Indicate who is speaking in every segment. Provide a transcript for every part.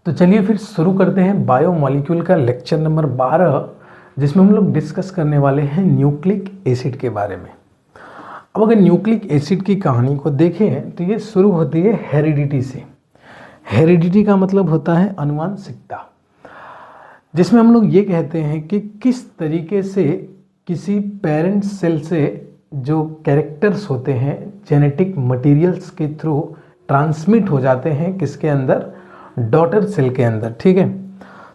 Speaker 1: तो चलिए फिर शुरू करते हैं बायोमॉलिक्यूल का लेक्चर नंबर 12, जिसमें हम लोग डिस्कस करने वाले हैं न्यूक्लिक एसिड के बारे में। अब अगर न्यूक्लिक एसिड की कहानी को देखें तो ये शुरू होती है हेरिडिटी से। हेरिडिटी का मतलब होता है आनुवंशिकता, जिसमें हम लोग ये कहते हैं कि किस तरीके से किसी पेरेंट सेल से जो कैरेक्टर्स होते हैं जेनेटिक मटेरियल्स के थ्रू ट्रांसमिट हो जाते हैं किसके अंदर, डॉटर सेल के अंदर। ठीक है,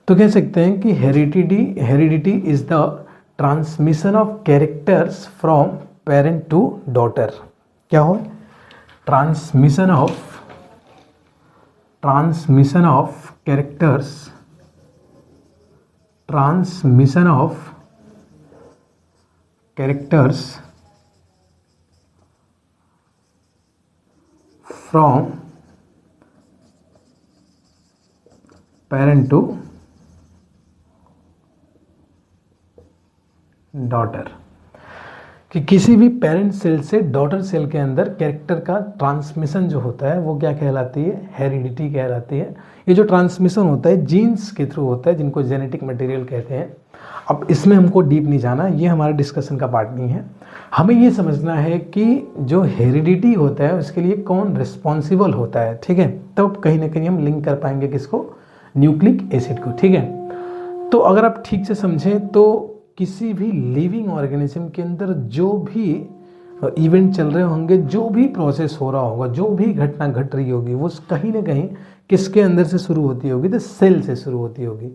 Speaker 1: तो कह सकते हैं कि heredity is the transmission of characters from parent to daughter. क्या हो, transmission of characters from parent to daughter, कि किसी भी पेरेंट सेल से डॉटर सेल के अंदर कैरेक्टर का ट्रांसमिशन जो होता है वो क्या कहलाती है, हेरिडिटी कहलाती है। ये जो ट्रांसमिशन होता है जीन्स के थ्रू होता है, जिनको जेनेटिक मटेरियल कहते हैं। अब इसमें हमको डीप नहीं जाना, ये हमारा डिस्कशन का पार्ट नहीं है। हमें ये समझना है कि जो हेरिडिटी होता है उसके लिए कौन रिस्पॉन्सिबल होता है। ठीक है, तब कहीं ना कहीं हम लिंक कर पाएंगे किसको, न्यूक्लिक एसिड को। ठीक है, तो अगर आप ठीक से समझें तो किसी भी लिविंग ऑर्गेनिज्म के अंदर जो भी इवेंट चल रहे होंगे, जो भी प्रोसेस हो रहा होगा, जो भी घटना घट रही होगी, वो कहीं ना कहीं किसके अंदर से शुरू होती होगी, तो सेल से शुरू होती होगी।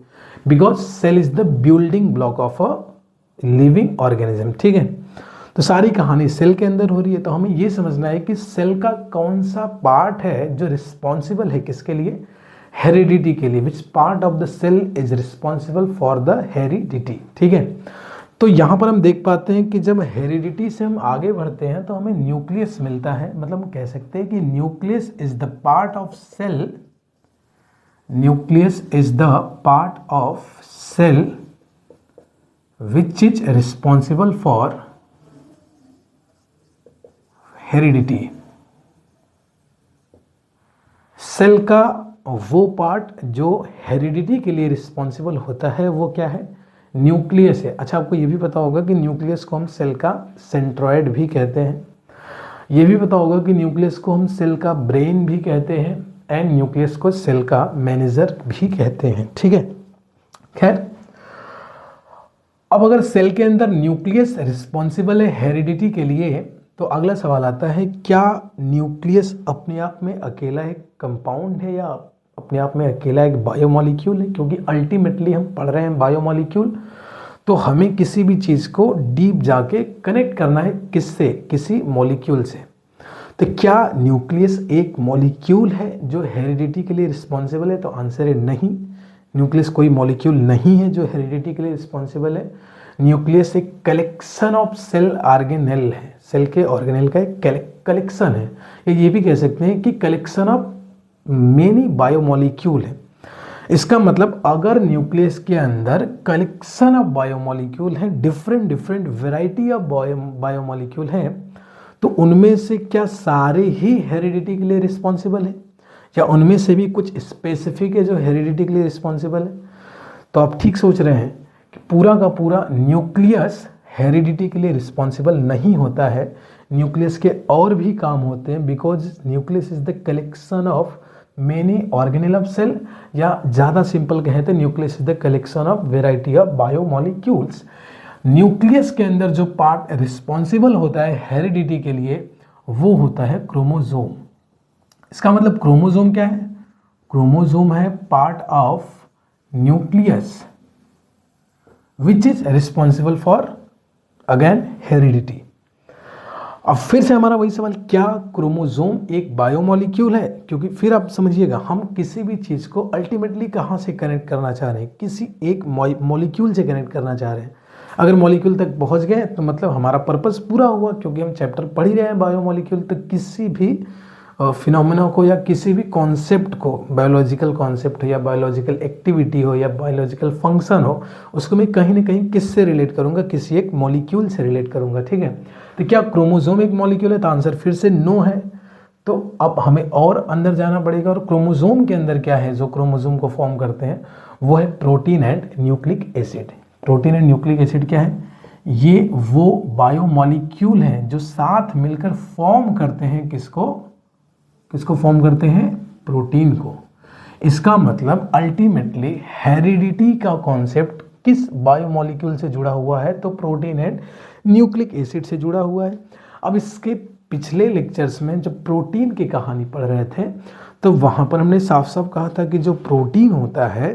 Speaker 1: Because cell is the building block of a living organism. ठीक है, तो सारी कहानी सेल के अंदर हो रही है। तो हमें ये समझना है कि सेल का कौन सा पार्ट है जो रिस्पॉन्सिबल है किसके लिए, हेरिडिटी के लिए। Which part of the cell is responsible for the heredity. ठीक है, तो यहाँ पर हम देख पाते हैं कि जब हेरिडिटी से हम आगे बढ़ते हैं तो हमें न्यूक्लियस मिलता है। मतलब हम कह सकते हैं कि nucleus is the part of cell, nucleus is the part of cell which is responsible for heredity. Cell का वो पार्ट जो हेरिडिटी के लिए रिस्पॉन्सिबल होता है वो क्या है, न्यूक्लियस है। अच्छा, आपको ये भी पता होगा कि न्यूक्लियस को हम सेल का सेंट्रॉयड भी कहते हैं। ये भी पता होगा कि न्यूक्लियस को हम सेल का ब्रेन भी कहते हैं, एंड न्यूक्लियस को सेल का मैनेजर भी कहते हैं। ठीक है, खैर अब अगर सेल के अंदर न्यूक्लियस रिस्पॉन्सिबल है हेरिडिटी के लिए, तो अगला सवाल आता है, क्या न्यूक्लियस अपने आप में अकेला एक कंपाउंड है या अपने आप में अकेला एक बायोमॉलिक्यूल है। क्योंकि अल्टीमेटली हम पढ़ रहे हैं बायोमॉलिक्यूल, तो हमें किसी भी चीज़ को डीप जाके कनेक्ट करना है किससे, किसी मॉलिक्यूल से। तो क्या न्यूक्लियस एक मॉलिक्यूल है जो हेरिडिटी के लिए रिस्पॉन्सिबल है, तो आंसर है नहीं। न्यूक्लियस कोई मॉलिक्यूल नहीं है जो हेरिडिटी के लिए रिस्पॉन्सिबल है। न्यूक्लियस एक कलेक्शन ऑफ सेल ऑर्गेनेल है, सेल के ऑर्गेनेल का एक कलेक्शन है। ये भी कह सकते हैं कि कलेक्शन ऑफ मेनी बायोमॉलिक्यूल है। इसका मतलब अगर न्यूक्लियस के अंदर कलेक्शन ऑफ बायोमॉलिक्यूल है, डिफरेंट वैरायटी ऑफ बायोमॉलिक्यूल है, तो उनमें से क्या सारे ही हेरिडिटी के लिए रिस्पॉन्सिबल है, या उनमें से भी कुछ स्पेसिफिक है जो हेरिडिटी के लिए रिस्पॉन्सिबल है। तो आप ठीक सोच रहे हैं कि पूरा का पूरा न्यूक्लियस हेरिडिटी के लिए रिस्पॉन्सिबल नहीं होता है। न्यूक्लियस के और भी काम होते हैं, because nucleus is the collection of many organelle of cell, या ज़्यादा सिंपल कहें तो nucleus is the collection of variety of biomolecules. Nucleus के अंदर जो पार्ट रिस्पॉन्सिबल होता है हेरिडिटी के लिए वो होता है क्रोमोजोम। इसका मतलब क्रोमोजोम क्या है, क्रोमोजोम है part of nucleus which is responsible for again heredity. अब फिर से हमारा वही सवाल, क्या क्रोमोजोम एक बायोमॉलिक्यूल है। क्योंकि फिर आप समझिएगा, हम किसी भी चीज़ को अल्टीमेटली कहाँ से कनेक्ट करना चाह रहे हैं, किसी एक मॉलिक्यूल से कनेक्ट करना चाह रहे हैं। अगर मॉलिक्यूल तक पहुँच गए तो मतलब हमारा पर्पस पूरा हुआ, क्योंकि हम चैप्टर पढ़ ही रहे हैं बायोमॉलिक्यूल। तो किसी भी फिनोमेना को या किसी भी कॉन्सेप्ट को, बायोलॉजिकल कॉन्सेप्ट हो या बायोलॉजिकल एक्टिविटी हो या बायोलॉजिकल फंक्शन हो, उसको मैं कहीं ना कहीं किससे रिलेट करूँगा, किसी एक मॉलिक्यूल से रिलेट करूँगा। ठीक है, तो क्या क्रोमोजोम एक मॉलिक्यूल है, तो आंसर फिर से नो है। तो अब हमें और अंदर जाना पड़ेगा, और क्रोमोसोम के अंदर क्या है जो क्रोमोसोम को फॉर्म करते हैं वो है protein and nucleic acid. Protein and nucleic acid क्या है? ये वो बायोमॉलिक्यूल हैं जो साथ मिलकर फॉर्म करते हैं किसको फॉर्म करते हैं? प्रोटीन को। इसका मतलब अल्टीमेटली हेरिडिटी का कॉन्सेप्ट किस बायोमॉलिक्यूल से जुड़ा हुआ है? तो प्रोटीन एंड न्यूक्लिक एसिड से जुड़ा हुआ है। अब इसके पिछले लेक्चर्स में जब प्रोटीन की कहानी पढ़ रहे थे तो वहाँ पर हमने साफ साफ कहा था कि जो प्रोटीन होता है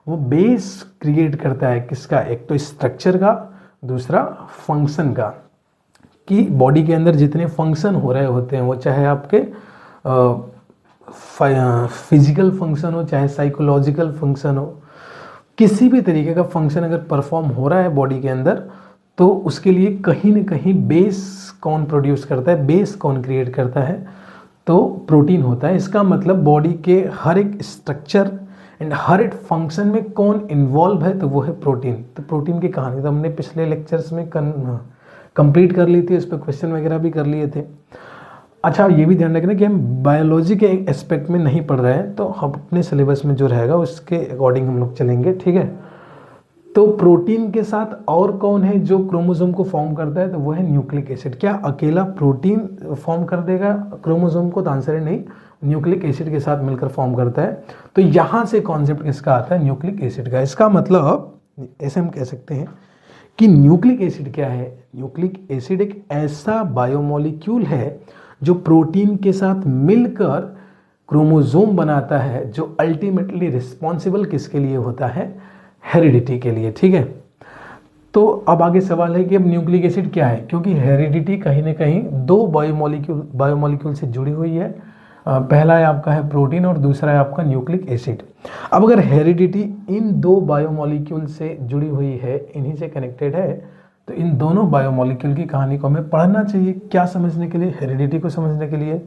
Speaker 1: वो बेस क्रिएट करता है किसका? एक तो स्ट्रक्चर का, दूसरा फंक्शन का। कि बॉडी के अंदर जितने फंक्शन हो रहे होते हैं वो चाहे आपके फिजिकल फंक्शन हो, चाहे साइकोलॉजिकल फंक्शन हो, किसी भी तरीके का फंक्शन अगर परफॉर्म हो रहा है बॉडी के अंदर तो उसके लिए कहीं ना कहीं बेस कौन प्रोड्यूस करता है, बेस कौन क्रिएट करता है? तो प्रोटीन होता है। इसका मतलब बॉडी के हर एक स्ट्रक्चर एंड हर एक फंक्शन में कौन इन्वॉल्व है? तो वो है प्रोटीन। तो प्रोटीन की कहानी तो हमने पिछले लेक्चर्स में कंप्लीट कर ली थी, उस पर क्वेश्चन वगैरह भी कर लिए थे। अच्छा, ये भी ध्यान रखना कि हम बायोलॉजी के एस्पेक्ट में नहीं पढ़ रहे हैं, तो हम अपने सिलेबस में जो रहेगा उसके अकॉर्डिंग हम लोग चलेंगे, ठीक है। तो प्रोटीन के साथ और कौन है जो क्रोमोसोम को फॉर्म करता है? तो वो है न्यूक्लिक एसिड। क्या अकेला प्रोटीन फॉर्म कर देगा क्रोमोसोम को? तो आंसर है नहीं, न्यूक्लिक एसिड के साथ मिलकर फॉर्म करता है। तो यहाँ से कॉन्सेप्ट किसका आता है? न्यूक्लिक एसिड का। इसका मतलब ऐसे हम कह सकते हैं कि न्यूक्लिक एसिड क्या है? न्यूक्लिक एसिड एक ऐसा बायोमॉलिक्यूल है जो प्रोटीन के साथ मिलकर क्रोमोसोम बनाता है, जो अल्टीमेटली रिस्पॉन्सिबल किसके लिए होता है? हेरिडिटी के लिए, ठीक है। तो अब आगे सवाल है कि अब न्यूक्लिक एसिड क्या है, क्योंकि हेरिडिटी कहीं ना कहीं दो बायोमॉलिक्यूल से जुड़ी हुई है। पहला है आपका है प्रोटीन और दूसरा है आपका न्यूक्लिक एसिड। अब अगर हेरिडिटी इन दो बायोमॉलिक्यूल से जुड़ी हुई है, इन्हीं से कनेक्टेड है, तो इन दोनों बायोमॉलिक्यूल की कहानी को हमें पढ़ना चाहिए। क्या समझने के लिए? हेरिडिटी को समझने के लिए।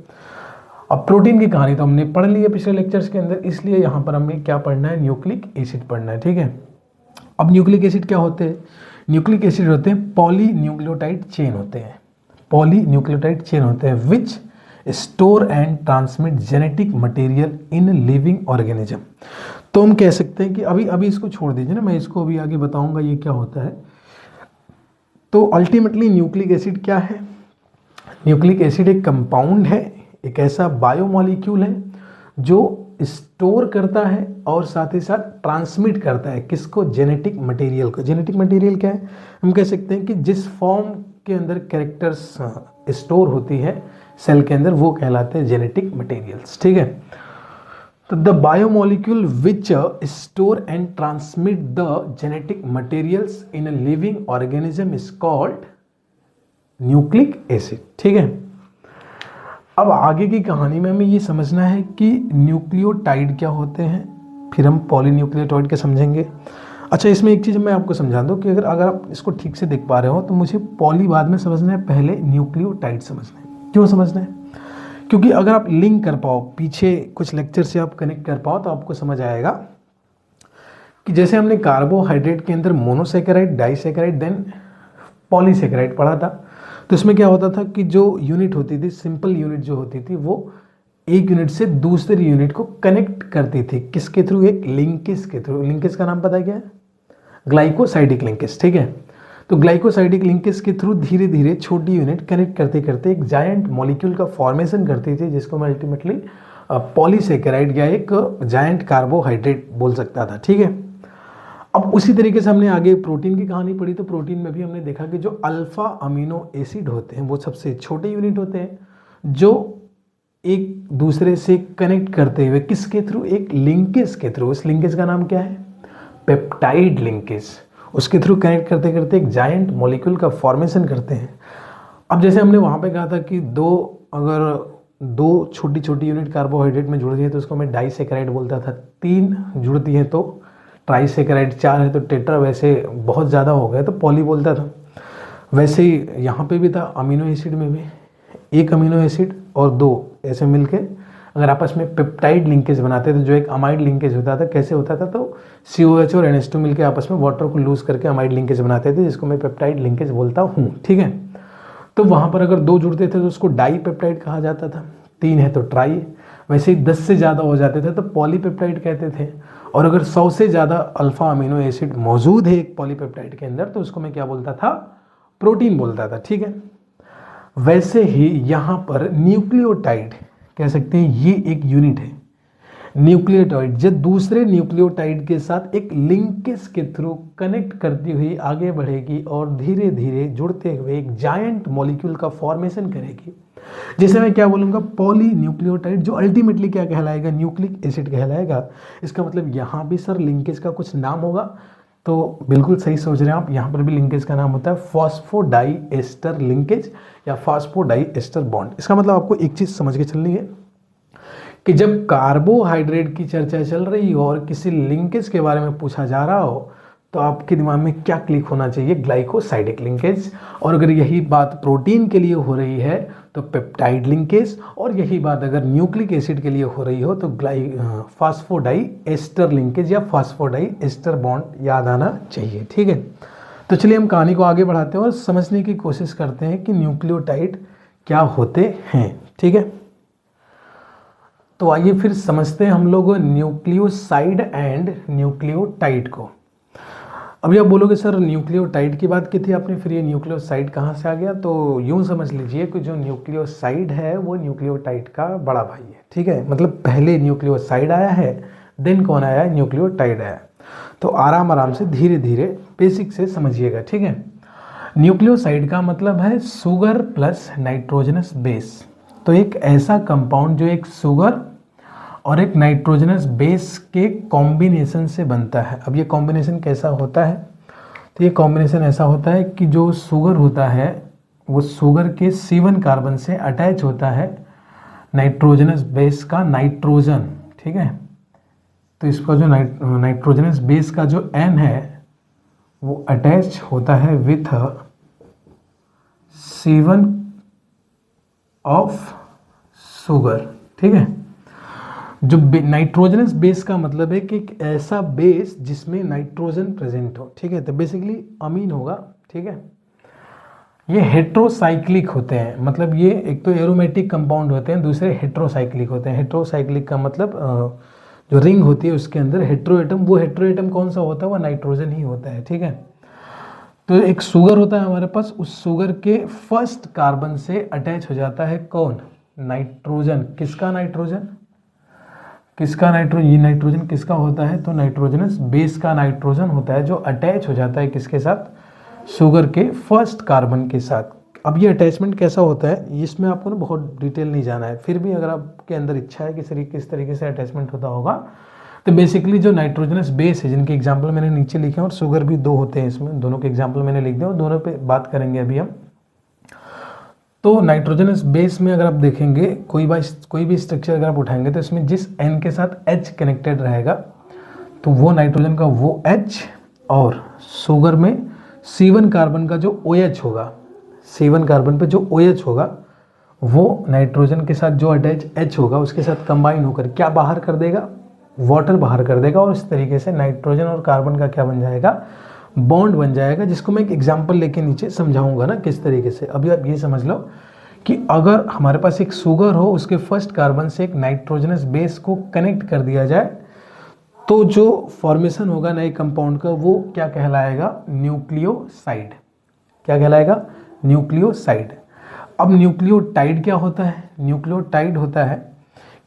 Speaker 1: अब प्रोटीन की कहानी तो हमने पढ़ ली है पिछले लेक्चर्स के अंदर, इसलिए यहाँ पर हमें क्या पढ़ना है? न्यूक्लिक एसिड पढ़ना है, ठीक है। अब न्यूक्लिक एसिड क्या होते हैं? न्यूक्लिक एसिड होते हैं पॉली न्यूक्लियोटाइड चेन होते हैं, पॉली न्यूक्लियोटाइड चेन होते हैं विच store and transmit genetic material in living organism. तो हम कह सकते हैं कि अभी इसको छोड़ दीजिए ना, मैं इसको अभी आगे बताऊंगा ये क्या होता है। तो अल्टीमेटली न्यूक्लिक एसिड क्या है? न्यूक्लिक एसिड एक कंपाउंड है, एक ऐसा बायोमॉलिक्यूल है जो स्टोर करता है और साथ ही साथ ट्रांसमिट करता है किसको? जेनेटिक मटेरियल को। जेनेटिक मटेरियल क्या है? हम कह सकते हैं कि जिस फॉर्म के अंदर कैरेक्टर्स स्टोर होती है सेल के अंदर वो कहलाते हैं जेनेटिक मटेरियल्स, ठीक है। तो the biomolecule which store and transmit the genetic materials in a living organism is called nucleic acid, ठीक है। अब आगे की कहानी में हमें ये समझना है कि न्यूक्लियोटाइड क्या होते हैं, फिर हम पॉलीन्यूक्लियोटाइड के समझेंगे। अच्छा, इसमें एक चीज़ मैं आपको समझा दूं कि अगर आप इसको ठीक से देख पा रहे हो तो मुझे पॉली बाद में समझना है, पहले न्यूक्लियोटाइड समझना है। क्यों समझना है? क्योंकि अगर आप लिंक कर पाओ, पीछे कुछ लेक्चर से आप कनेक्ट कर पाओ, तो आपको समझ आएगा कि जैसे हमने कार्बोहाइड्रेट के अंदर मोनोसेकेराइड, डाइसेकेराइड, देन पॉलीसेकेराइड पढ़ा था, तो इसमें क्या होता था कि जो यूनिट होती थी, सिंपल यूनिट जो होती थी, वो एक यूनिट से दूसरी यूनिट को कनेक्ट करती थी किसके थ्रू? एक लिंकेज के थ्रू। लिंकेज का नाम पता है क्या है? ग्लाइकोसाइडिक लिंकेज, ठीक है। तो ग्लाइकोसाइडिक लिंकेज के थ्रू धीरे धीरे छोटी यूनिट कनेक्ट करते करते एक जायंट मॉलिक्यूल का फॉर्मेशन करती थी, जिसको मैं अल्टीमेटली पॉलीसेकेराइड या एक जायंट कार्बोहाइड्रेट बोल सकता था, ठीक है। अब उसी तरीके से हमने आगे प्रोटीन की कहानी पढ़ी, तो प्रोटीन में भी हमने देखा कि जो अल्फा अमीनो एसिड होते हैं वो सबसे छोटे यूनिट होते हैं, जो एक दूसरे से कनेक्ट करते हुए किसके थ्रू? एक लिंकेज के थ्रू। उस लिंकेज का नाम क्या है? Peptide linkage. उसके थ्रू कनेक्ट करते करते एक जायंट मॉलिक्यूल का फॉर्मेशन करते हैं। अब जैसे हमने वहाँ पे कहा था कि अगर दो छोटी छोटी यूनिट कार्बोहाइड्रेट में जुड़ती है तो उसको मैं डाइसेकेराइड बोलता था, 3 जुड़ती हैं तो ट्राइसेकेराइड, 4 है तो टेट्रा, वैसे बहुत ज़्यादा हो गया तो पॉली बोलता था। वैसे ही यहाँ पे भी था, अमीनो एसिड में भी एक अमीनो एसिड और 2 ऐसे मिलके अगर आपस में पेप्टाइड लिंकेज बनाते थे, जो एक अमाइड लिंकेज होता था, कैसे होता था? तो COH और NH2 मिलके आपस में वाटर को लूज करके अमाइड लिंकेज बनाते थे, जिसको मैं पेप्टाइड लिंकेज बोलता हूँ, ठीक है। तो वहाँ पर अगर 2 जुड़ते थे तो उसको डाई पेप्टाइड कहा जाता था। 3 है तो ट्राई, वैसे ही 10 से ज़्यादा हो जाते थे तो पॉलीपेप्टाइड कहते थे, और अगर 100 से ज़्यादा अल्फा अमीनो एसिड मौजूद है एक पॉलीपेप्टाइड के अंदर तो उसको मैं क्या बोलता था, प्रोटीन बोलता था। ठीक है, वैसे ही यहाँ पर न्यूक्लियोटाइड कह सकते हैं, ये एक यूनिट है। न्यूक्लियोटाइड जब दूसरे न्यूक्लियोटाइड के साथ एक लिंकेज के थ्रू कनेक्ट करती हुई आगे बढ़ेगी और धीरे धीरे जुड़ते हुए एक जायंट मॉलिक्यूल का फॉर्मेशन करेगी, जिसे मैं क्या बोलूँगा, पॉली न्यूक्लियोटाइड, जो अल्टीमेटली क्या कहलाएगा, न्यूक्लिक एसिड कहलाएगा। इसका मतलब यहाँ भी सर लिंकेज का कुछ नाम होगा, तो बिल्कुल सही सोच रहे हैं आप, यहाँ पर भी लिंकेज का नाम होता है फॉस्फोडाइएस्टर लिंकेज या फॉस्फोडाइएस्टर बॉन्ड। इसका मतलब आपको एक चीज़ समझ के चलनी है कि जब कार्बोहाइड्रेट की चर्चा चल रही हो और किसी लिंकेज के बारे में पूछा जा रहा हो तो आपके दिमाग में क्या क्लिक होना चाहिए, ग्लाइकोसाइडिक लिंकेज। और अगर यही बात प्रोटीन के लिए हो रही है तो पेप्टाइड लिंकेज, और यही बात अगर न्यूक्लिक एसिड के लिए हो रही हो तो फॉस्फोडाइएस्टर लिंकेज या फॉस्फोडाइएस्टर बॉन्ड याद आना चाहिए। ठीक है, तो चलिए हम कहानी को आगे बढ़ाते हैं और समझने की कोशिश करते हैं कि न्यूक्लियोटाइड क्या होते हैं। ठीक है, तो आइए फिर समझते हैं हम लोग न्यूक्लियोसाइड एंड न्यूक्लियोटाइड को। अभी आप बोलोगे सर न्यूक्लियोटाइड की बात की थी आपने, फिर ये न्यूक्लियोसाइड कहाँ से आ गया? तो यूँ समझ लीजिए कि जो न्यूक्लियोसाइड है वो न्यूक्लियोटाइड का बड़ा भाई है। ठीक है, मतलब पहले न्यूक्लियोसाइड आया है, देन कौन आया है, न्यूक्लियोटाइड आया। तो आराम आराम से धीरे धीरे बेसिक से समझिएगा। ठीक है, न्यूक्लियोसाइड का मतलब है शुगर प्लस नाइट्रोजनस बेस। तो एक ऐसा कंपाउंड जो एक शुगर और एक नाइट्रोजनस बेस के कॉम्बिनेशन से बनता है। अब ये कॉम्बिनेशन कैसा होता है? तो ये कॉम्बिनेशन ऐसा होता है कि जो शुगर होता है वो शुगर के C1 कार्बन से अटैच होता है नाइट्रोजनस बेस का नाइट्रोजन। ठीक है, तो इसका जो नाइट्रोजनस बेस का जो N है वो अटैच होता है विथ C1 ऑफ शुगर। ठीक है, जो नाइट्रोजनस बेस का मतलब है कि एक ऐसा बेस जिसमें नाइट्रोजन प्रेजेंट हो। ठीक है, तो बेसिकली अमीन होगा। ठीक है, ये हेट्रोसाइक्लिक होते हैं, मतलब ये एक तो एरोमेटिक कंपाउंड होते हैं, दूसरे हेट्रोसाइक्लिक होते हैं। हेट्रोसाइक्लिक का मतलब जो रिंग होती है उसके अंदर हेट्रोएटम, वो हेट्रोएटम कौन सा होता है, वो नाइट्रोजन ही होता है। ठीक है, तो एक शुगर होता है हमारे पास, उस शुगर के फर्स्ट कार्बन से अटैच हो जाता है कौन, नाइट्रोजन। किसका नाइट्रोजन, किसका नाइट्रोजन, ये नाइट्रोजन किसका होता है, तो नाइट्रोजनस बेस का नाइट्रोजन होता है जो अटैच हो जाता है किसके साथ, शुगर के फर्स्ट कार्बन के साथ। अब ये अटैचमेंट कैसा होता है इसमें आपको ना बहुत डिटेल नहीं जाना है, फिर भी अगर आपके अंदर इच्छा है कि किस तरीके से अटैचमेंट होता होगा, तो बेसिकली जो नाइट्रोजनस बेस है जिनके एग्जाम्पल मैंने नीचे लिखे हैं और शुगर भी 2 होते हैं इसमें, दोनों के एग्जाम्पल मैंने लिख दिया और दोनों पे बात करेंगे अभी हम। तो नाइट्रोजनस बेस में अगर आप देखेंगे कोई भी स्ट्रक्चर अगर आप उठाएंगे तो इसमें जिस N के साथ H कनेक्टेड रहेगा तो वो नाइट्रोजन का वो H, और शुगर में C1 कार्बन का जो OH होगा, C1 कार्बन पे जो OH होगा वो नाइट्रोजन के साथ जो अटैच H होगा उसके साथ कंबाइन होकर क्या बाहर कर देगा, वाटर बाहर कर देगा, और इस तरीके से नाइट्रोजन और कार्बन का क्या बन जाएगा, बॉन्ड बन जाएगा, जिसको मैं एक एग्जांपल लेके नीचे समझाऊंगा ना किस तरीके से। अभी आप ये समझ लो कि अगर हमारे पास एक शुगर हो, उसके फर्स्ट कार्बन से एक नाइट्रोजनस बेस को कनेक्ट कर दिया जाए तो जो फॉर्मेशन होगा नए कंपाउंड का वो क्या कहलाएगा, न्यूक्लियोसाइड। क्या कहलाएगा, न्यूक्लियोसाइड। अब न्यूक्लियोटाइड क्या होता है, न्यूक्लियोटाइड होता है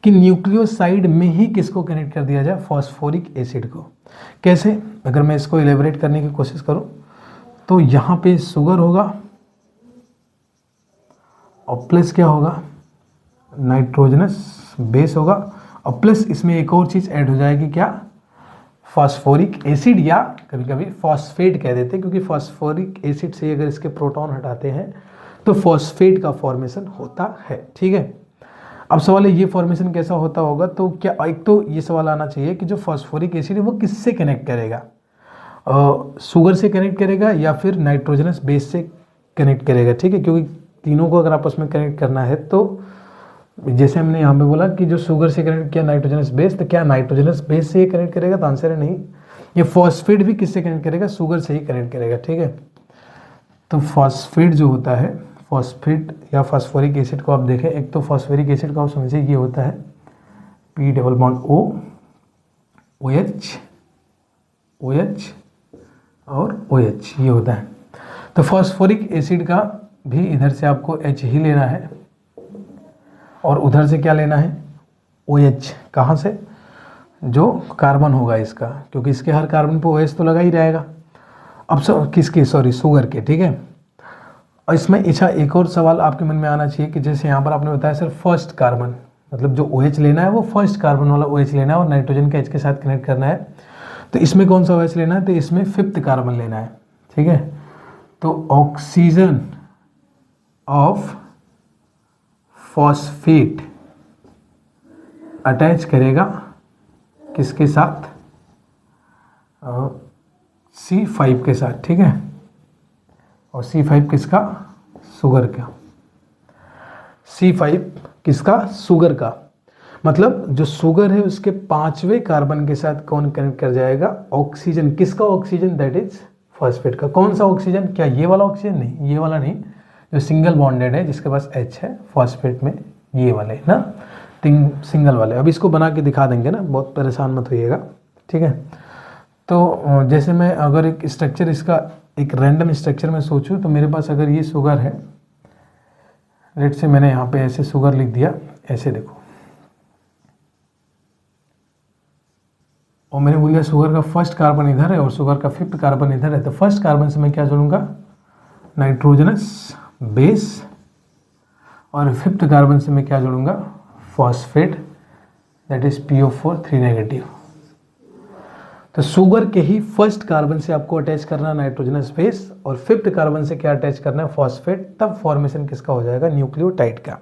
Speaker 1: कि न्यूक्लियोसाइड में ही किसको कनेक्ट कर दिया जाए, फॉस्फोरिक एसिड को। कैसे, अगर मैं इसको एलेबरेट करने की कोशिश करूं तो यहाँ पे शुगर होगा और प्लस क्या होगा, नाइट्रोजनस बेस होगा, और प्लस इसमें एक और चीज़ ऐड हो जाएगी, क्या, फॉस्फोरिक एसिड, या कभी कभी फॉस्फेट कह देते हैं क्योंकि फॉस्फोरिक एसिड से अगर इसके प्रोटॉन हटाते हैं तो फॉस्फेट का फॉर्मेशन होता है। ठीक है, अब सवाल है ये फॉर्मेशन कैसा होता होगा, तो क्या एक तो ये सवाल आना चाहिए कि जो फॉस्फोरिक एसिड है वो किससे कनेक्ट करेगा, शुगर से कनेक्ट करेगा या फिर नाइट्रोजनस बेस से कनेक्ट करेगा। ठीक है, क्योंकि तीनों को अगर आपस में कनेक्ट करना है तो जैसे हमने यहाँ पे बोला कि जो शुगर से कनेक्ट किया नाइट्रोजनस बेस, तो क्या नाइट्रोजनस बेस से ही कनेक्ट करेगा, तो आंसर है नहीं। ये फॉस्फेट भी किससे कनेक्ट करेगा, शुगर से ही कनेक्ट करेगा। ठीक है, तो फॉस्फेट जो होता है, फॉस्फेट या फास्फोरिक एसिड को आप देखें, एक तो फॉस्फोरिक एसिड को आप समझिए ये होता है P double bond O, OH, OH और OH, ये होता है। तो फॉस्फोरिक एसिड का भी इधर से आपको H ही लेना है और उधर से क्या लेना है, OH। कहाँ से, जो कार्बन होगा इसका, क्योंकि इसके हर कार्बन पे OH तो लगा ही रहेगा। अब किसके, सॉरी शुगर के, ठीक है। और इसमें अच्छा एक और सवाल आपके मन में आना चाहिए कि जैसे यहाँ पर आपने बताया सर फर्स्ट कार्बन, मतलब जो OH लेना है वो फर्स्ट कार्बन वाला OH लेना है और नाइट्रोजन का H के साथ कनेक्ट करना है, तो इसमें कौन सा OH लेना है, तो इसमें 5th कार्बन लेना है, ठीक है। तो ऑक्सीजन ऑफ फॉस्फेट अटैच करेगा किसके साथ, C5 के साथ, ठीक है। और C5 किसका, शुगर का, C5 किसका, शुगर का। मतलब जो शुगर है उसके 5वें कार्बन के साथ कौन कनेक्ट कर जाएगा, ऑक्सीजन। किसका ऑक्सीजन, दैट इज फॉस्फेट का। कौन सा ऑक्सीजन, क्या ये वाला ऑक्सीजन, नहीं ये वाला नहीं, जो सिंगल बॉन्डेड है जिसके पास H है फॉस्फेट में, ये वाले ना, सिंगल वाले। अब इसको बना के दिखा देंगे ना, बहुत परेशान मत होइएगा, ठीक है। तो जैसे मैं अगर एक स्ट्रक्चर इसका एक रैंडम स्ट्रक्चर में सोचूं, तो मेरे पास अगर ये शुगर है, लेट से मैंने यहाँ पे ऐसे शुगर लिख दिया, ऐसे देखो, और मैंने बोल दिया शुगर का फर्स्ट कार्बन इधर है और शुगर का 5th कार्बन इधर है। तो फर्स्ट कार्बन से मैं क्या जोड़ूंगा, नाइट्रोजनस बेस, और 5th कार्बन से मैं क्या जोड़ूंगा, phosphate, that is PO4 3 negative. तो शुगर के ही फर्स्ट कार्बन से आपको अटैच करना नाइट्रोजनस बेस और 5th कार्बन से क्या अटैच करना है, फॉस्फेट, तब फॉर्मेशन किसका हो जाएगा, न्यूक्लियोटाइड का।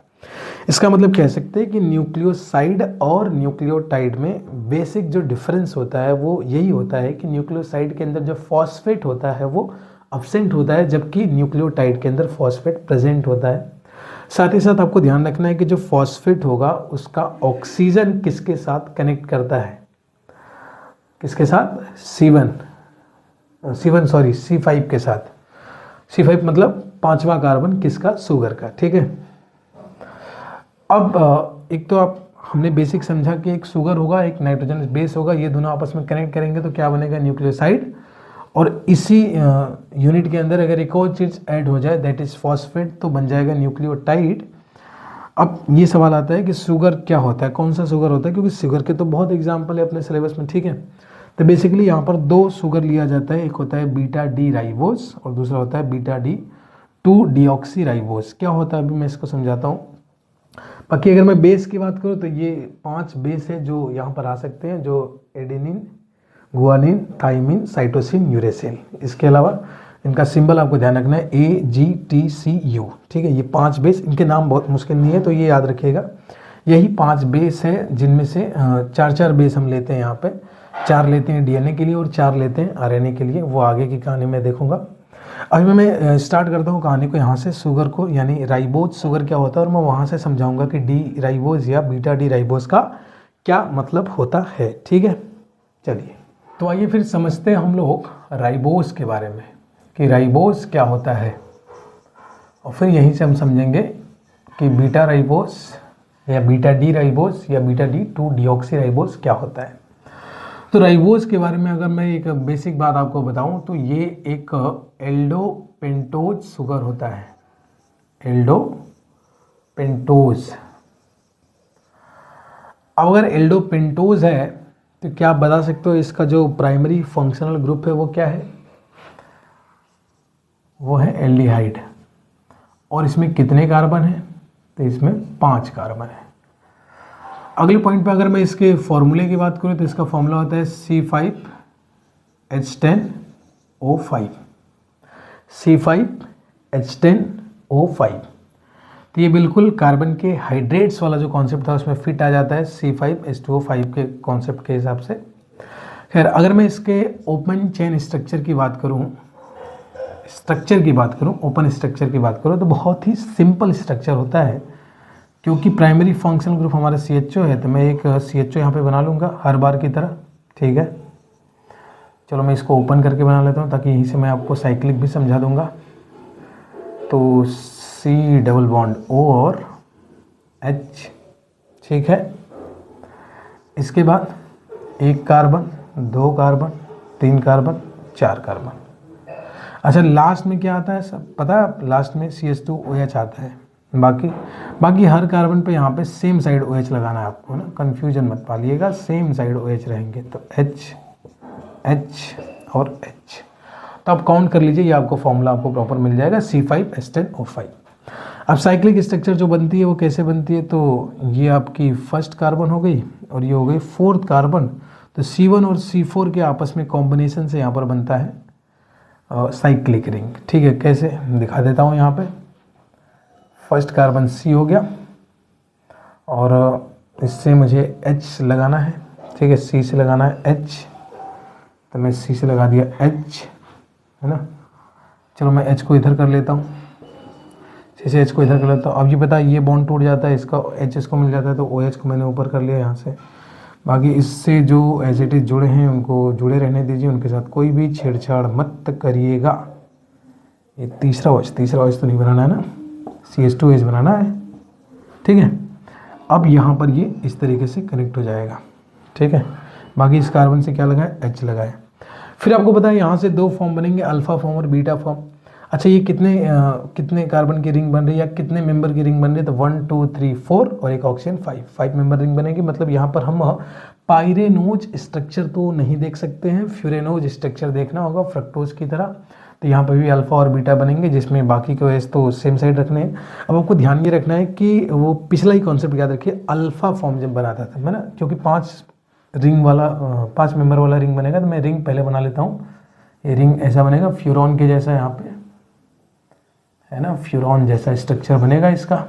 Speaker 1: इसका मतलब कह सकते हैं कि न्यूक्लियोसाइड और न्यूक्लियोटाइड में बेसिक जो डिफरेंस होता है वो यही होता है कि न्यूक्लियोसाइड के अंदर जो फॉस्फेट होता है वो अब्सेंट होता है, जबकि न्यूक्लियोटाइड के अंदर फॉस्फेट प्रेजेंट होता है। साथ ही साथ आपको ध्यान रखना है कि जो फॉस्फेट होगा उसका ऑक्सीजन किसके साथ कनेक्ट करता है, किसके साथ, C5 के साथ। C5 मतलब 5वां कार्बन किसका, शुगर का, ठीक है। अब एक तो आप हमने बेसिक समझा कि एक शुगर होगा, एक नाइट्रोजन बेस होगा, ये दोनों आपस में कनेक्ट करेंगे तो क्या बनेगा, न्यूक्लियोसाइड। और इसी यूनिट के अंदर अगर एक और चीज़ ऐड हो जाए, दैट इज फॉस्फेट, तो बन जाएगा न्यूक्लियोटाइड। अब ये सवाल आता है कि शुगर क्या होता है, कौन सा शुगर होता है, क्योंकि शुगर के तो बहुत एग्जाम्पल है अपने सिलेबस में, ठीक है। तो बेसिकली यहाँ पर 2 शुगर लिया जाता है, एक होता है बीटा डी राइबोस और दूसरा होता है बीटा डी 2 डीऑक्सी राइबोस। क्या होता है अभी मैं इसको समझाता हूँ। बाकी अगर मैं बेस की बात करूँ तो ये 5 बेस है जो यहाँ पर आ सकते हैं, जो adenine, guanine, thymine, cytosine, uracil. इसके अलावा इनका सिंबल आपको ध्यान रखना है AGTCU, ठीक है। ये 5 बेस, इनके नाम बहुत मुश्किल नहीं है तो ये याद रखिएगा। यही 5 बेस है जिनमें से 4 बेस हम लेते हैं यहाँ पे, 4 लेते हैं DNA के लिए और 4 लेते हैं RNA के लिए, वो आगे की कहानी में देखूंगा। अभी मैं स्टार्ट करता हूँ कहानी को यहाँ से, शुगर को, यानी राइबोज शुगर क्या होता है, और मैं वहाँ से समझाऊंगा कि डी राइबोज या बीटा डी राइबोज का क्या मतलब होता है, ठीक है। चलिए तो आइए फिर समझते हैं हम लोग राइबोज के बारे में कि राइबोज क्या होता है, और फिर यहीं से हम समझेंगे कि बीटा राइबोज या बीटा डी राइबोज या बीटा डी 2 डीऑक्सी राइबोज क्या होता है। तो राइबोज के बारे में अगर मैं एक बेसिक बात आपको बताऊं तो ये एक एल्डोपेंटोज शुगर होता है, एल्डोपेंटोज। अब अगर एल्डोपेंटोज है तो क्या आप बता सकते हो इसका जो प्राइमरी फंक्शनल ग्रुप है वो क्या है, वो है एल्डिहाइड। और इसमें कितने कार्बन हैं, तो इसमें 5 कार्बन है। अगले पॉइंट पे अगर मैं इसके फॉर्मूले की बात करूँ तो इसका फॉर्मूला होता है C5H10O5, C5H10O5। तो ये बिल्कुल कार्बन के हाइड्रेट्स वाला जो कॉन्सेप्ट था उसमें फिट आ जाता है C5H2O5 के कॉन्सेप्ट के हिसाब से। खैर अगर मैं इसके ओपन चेन स्ट्रक्चर की बात करूँ, ओपन स्ट्रक्चर की बात करूँ तो बहुत ही सिंपल स्ट्रक्चर होता है, क्योंकि प्राइमरी फंक्शनल ग्रुप हमारा CHO है तो मैं एक CHO यहाँ पे बना लूँगा हर बार की तरह, ठीक है। चलो मैं इसको ओपन करके बना लेता हूँ ताकि यहीं से मैं आपको साइक्लिक भी समझा दूँगा। तो C डबल बॉन्ड O और H, ठीक है। इसके बाद 1 कार्बन, 2 कार्बन, 3 कार्बन, 4 कार्बन। अच्छा, लास्ट में क्या आता है सब पता है? लास्ट में CH2OH आता है। बाकी हर कार्बन पे यहाँ पे सेम साइड OH लगाना है आपको ना, कन्फ्यूजन मत पालिएगा, सेम साइड OH रहेंगे। तो H, H और H। तो आप काउंट कर लीजिए, ये आपको फॉर्मूला आपको प्रॉपर मिल जाएगा C5H10O5। अब साइक्लिक स्ट्रक्चर जो बनती है वो कैसे बनती है? तो ये आपकी फर्स्ट कार्बन हो गई और ये हो गई 4th कार्बन। तो C1 और C4 के आपस में कॉम्बिनेशन से यहाँ पर बनता है साइक्लिक रिंग, ठीक है। कैसे दिखा देता हूँ, यहाँ पे फर्स्ट कार्बन C हो गया और इससे मुझे H लगाना है, ठीक है। C से लगाना है H, तो मैं C से लगा दिया H, है ना। चलो मैं H को इधर कर लेता हूँ, C से H को इधर कर लेता हूँ। अब ये पता है ये बॉन्ड टूट जाता है, इसका H इसको मिल जाता है, तो OH को मैंने ऊपर कर लिया यहाँ से। बाकी इससे जो एज इट इज जुड़े हैं उनको जुड़े रहने दीजिए, उनके साथ कोई भी छेड़छाड़ मत करिएगा। ये तीसरा OH तो नहीं बनाना है ना, CH2H बनाना है, ठीक है। अब यहाँ पर ये इस तरीके से कनेक्ट हो जाएगा, ठीक है। बाकी इस कार्बन से क्या लगाए? H लगाए। फिर आपको पता है यहाँ से 2 फॉर्म बनेंगे, अल्फा फॉर्म और बीटा फॉर्म। अच्छा, ये कितने कार्बन की रिंग बन रही है या कितने मेंबर की रिंग बन रही है? तो 1 2 3 4 और एक ऑक्सीजन 5 मेंबर रिंग बनेगी। मतलब यहाँ पर हम पायरेनोज स्ट्रक्चर तो नहीं देख सकते हैं, फ्यूरेनोज स्ट्रक्चर देखना होगा फ्रक्टोज की तरह। तो यहाँ पर भी अल्फा और बीटा बनेंगे, जिसमें बाकी के OH तो सेम साइड रखने हैं। अब आपको ध्यान ये रखना है कि वो पिछला ही कॉन्सेप्ट याद रखिए, अल्फा फॉर्म जब बनाता था मैं ना, क्योंकि 5 मेंबर वाला रिंग बनेगा, तो मैं रिंग पहले बना लेता हूँ। ये रिंग ऐसा बनेगा फ्यूरॉन के जैसा, यहाँ पे है ना, फ्यूरॉन जैसा स्ट्रक्चर बनेगा इसका,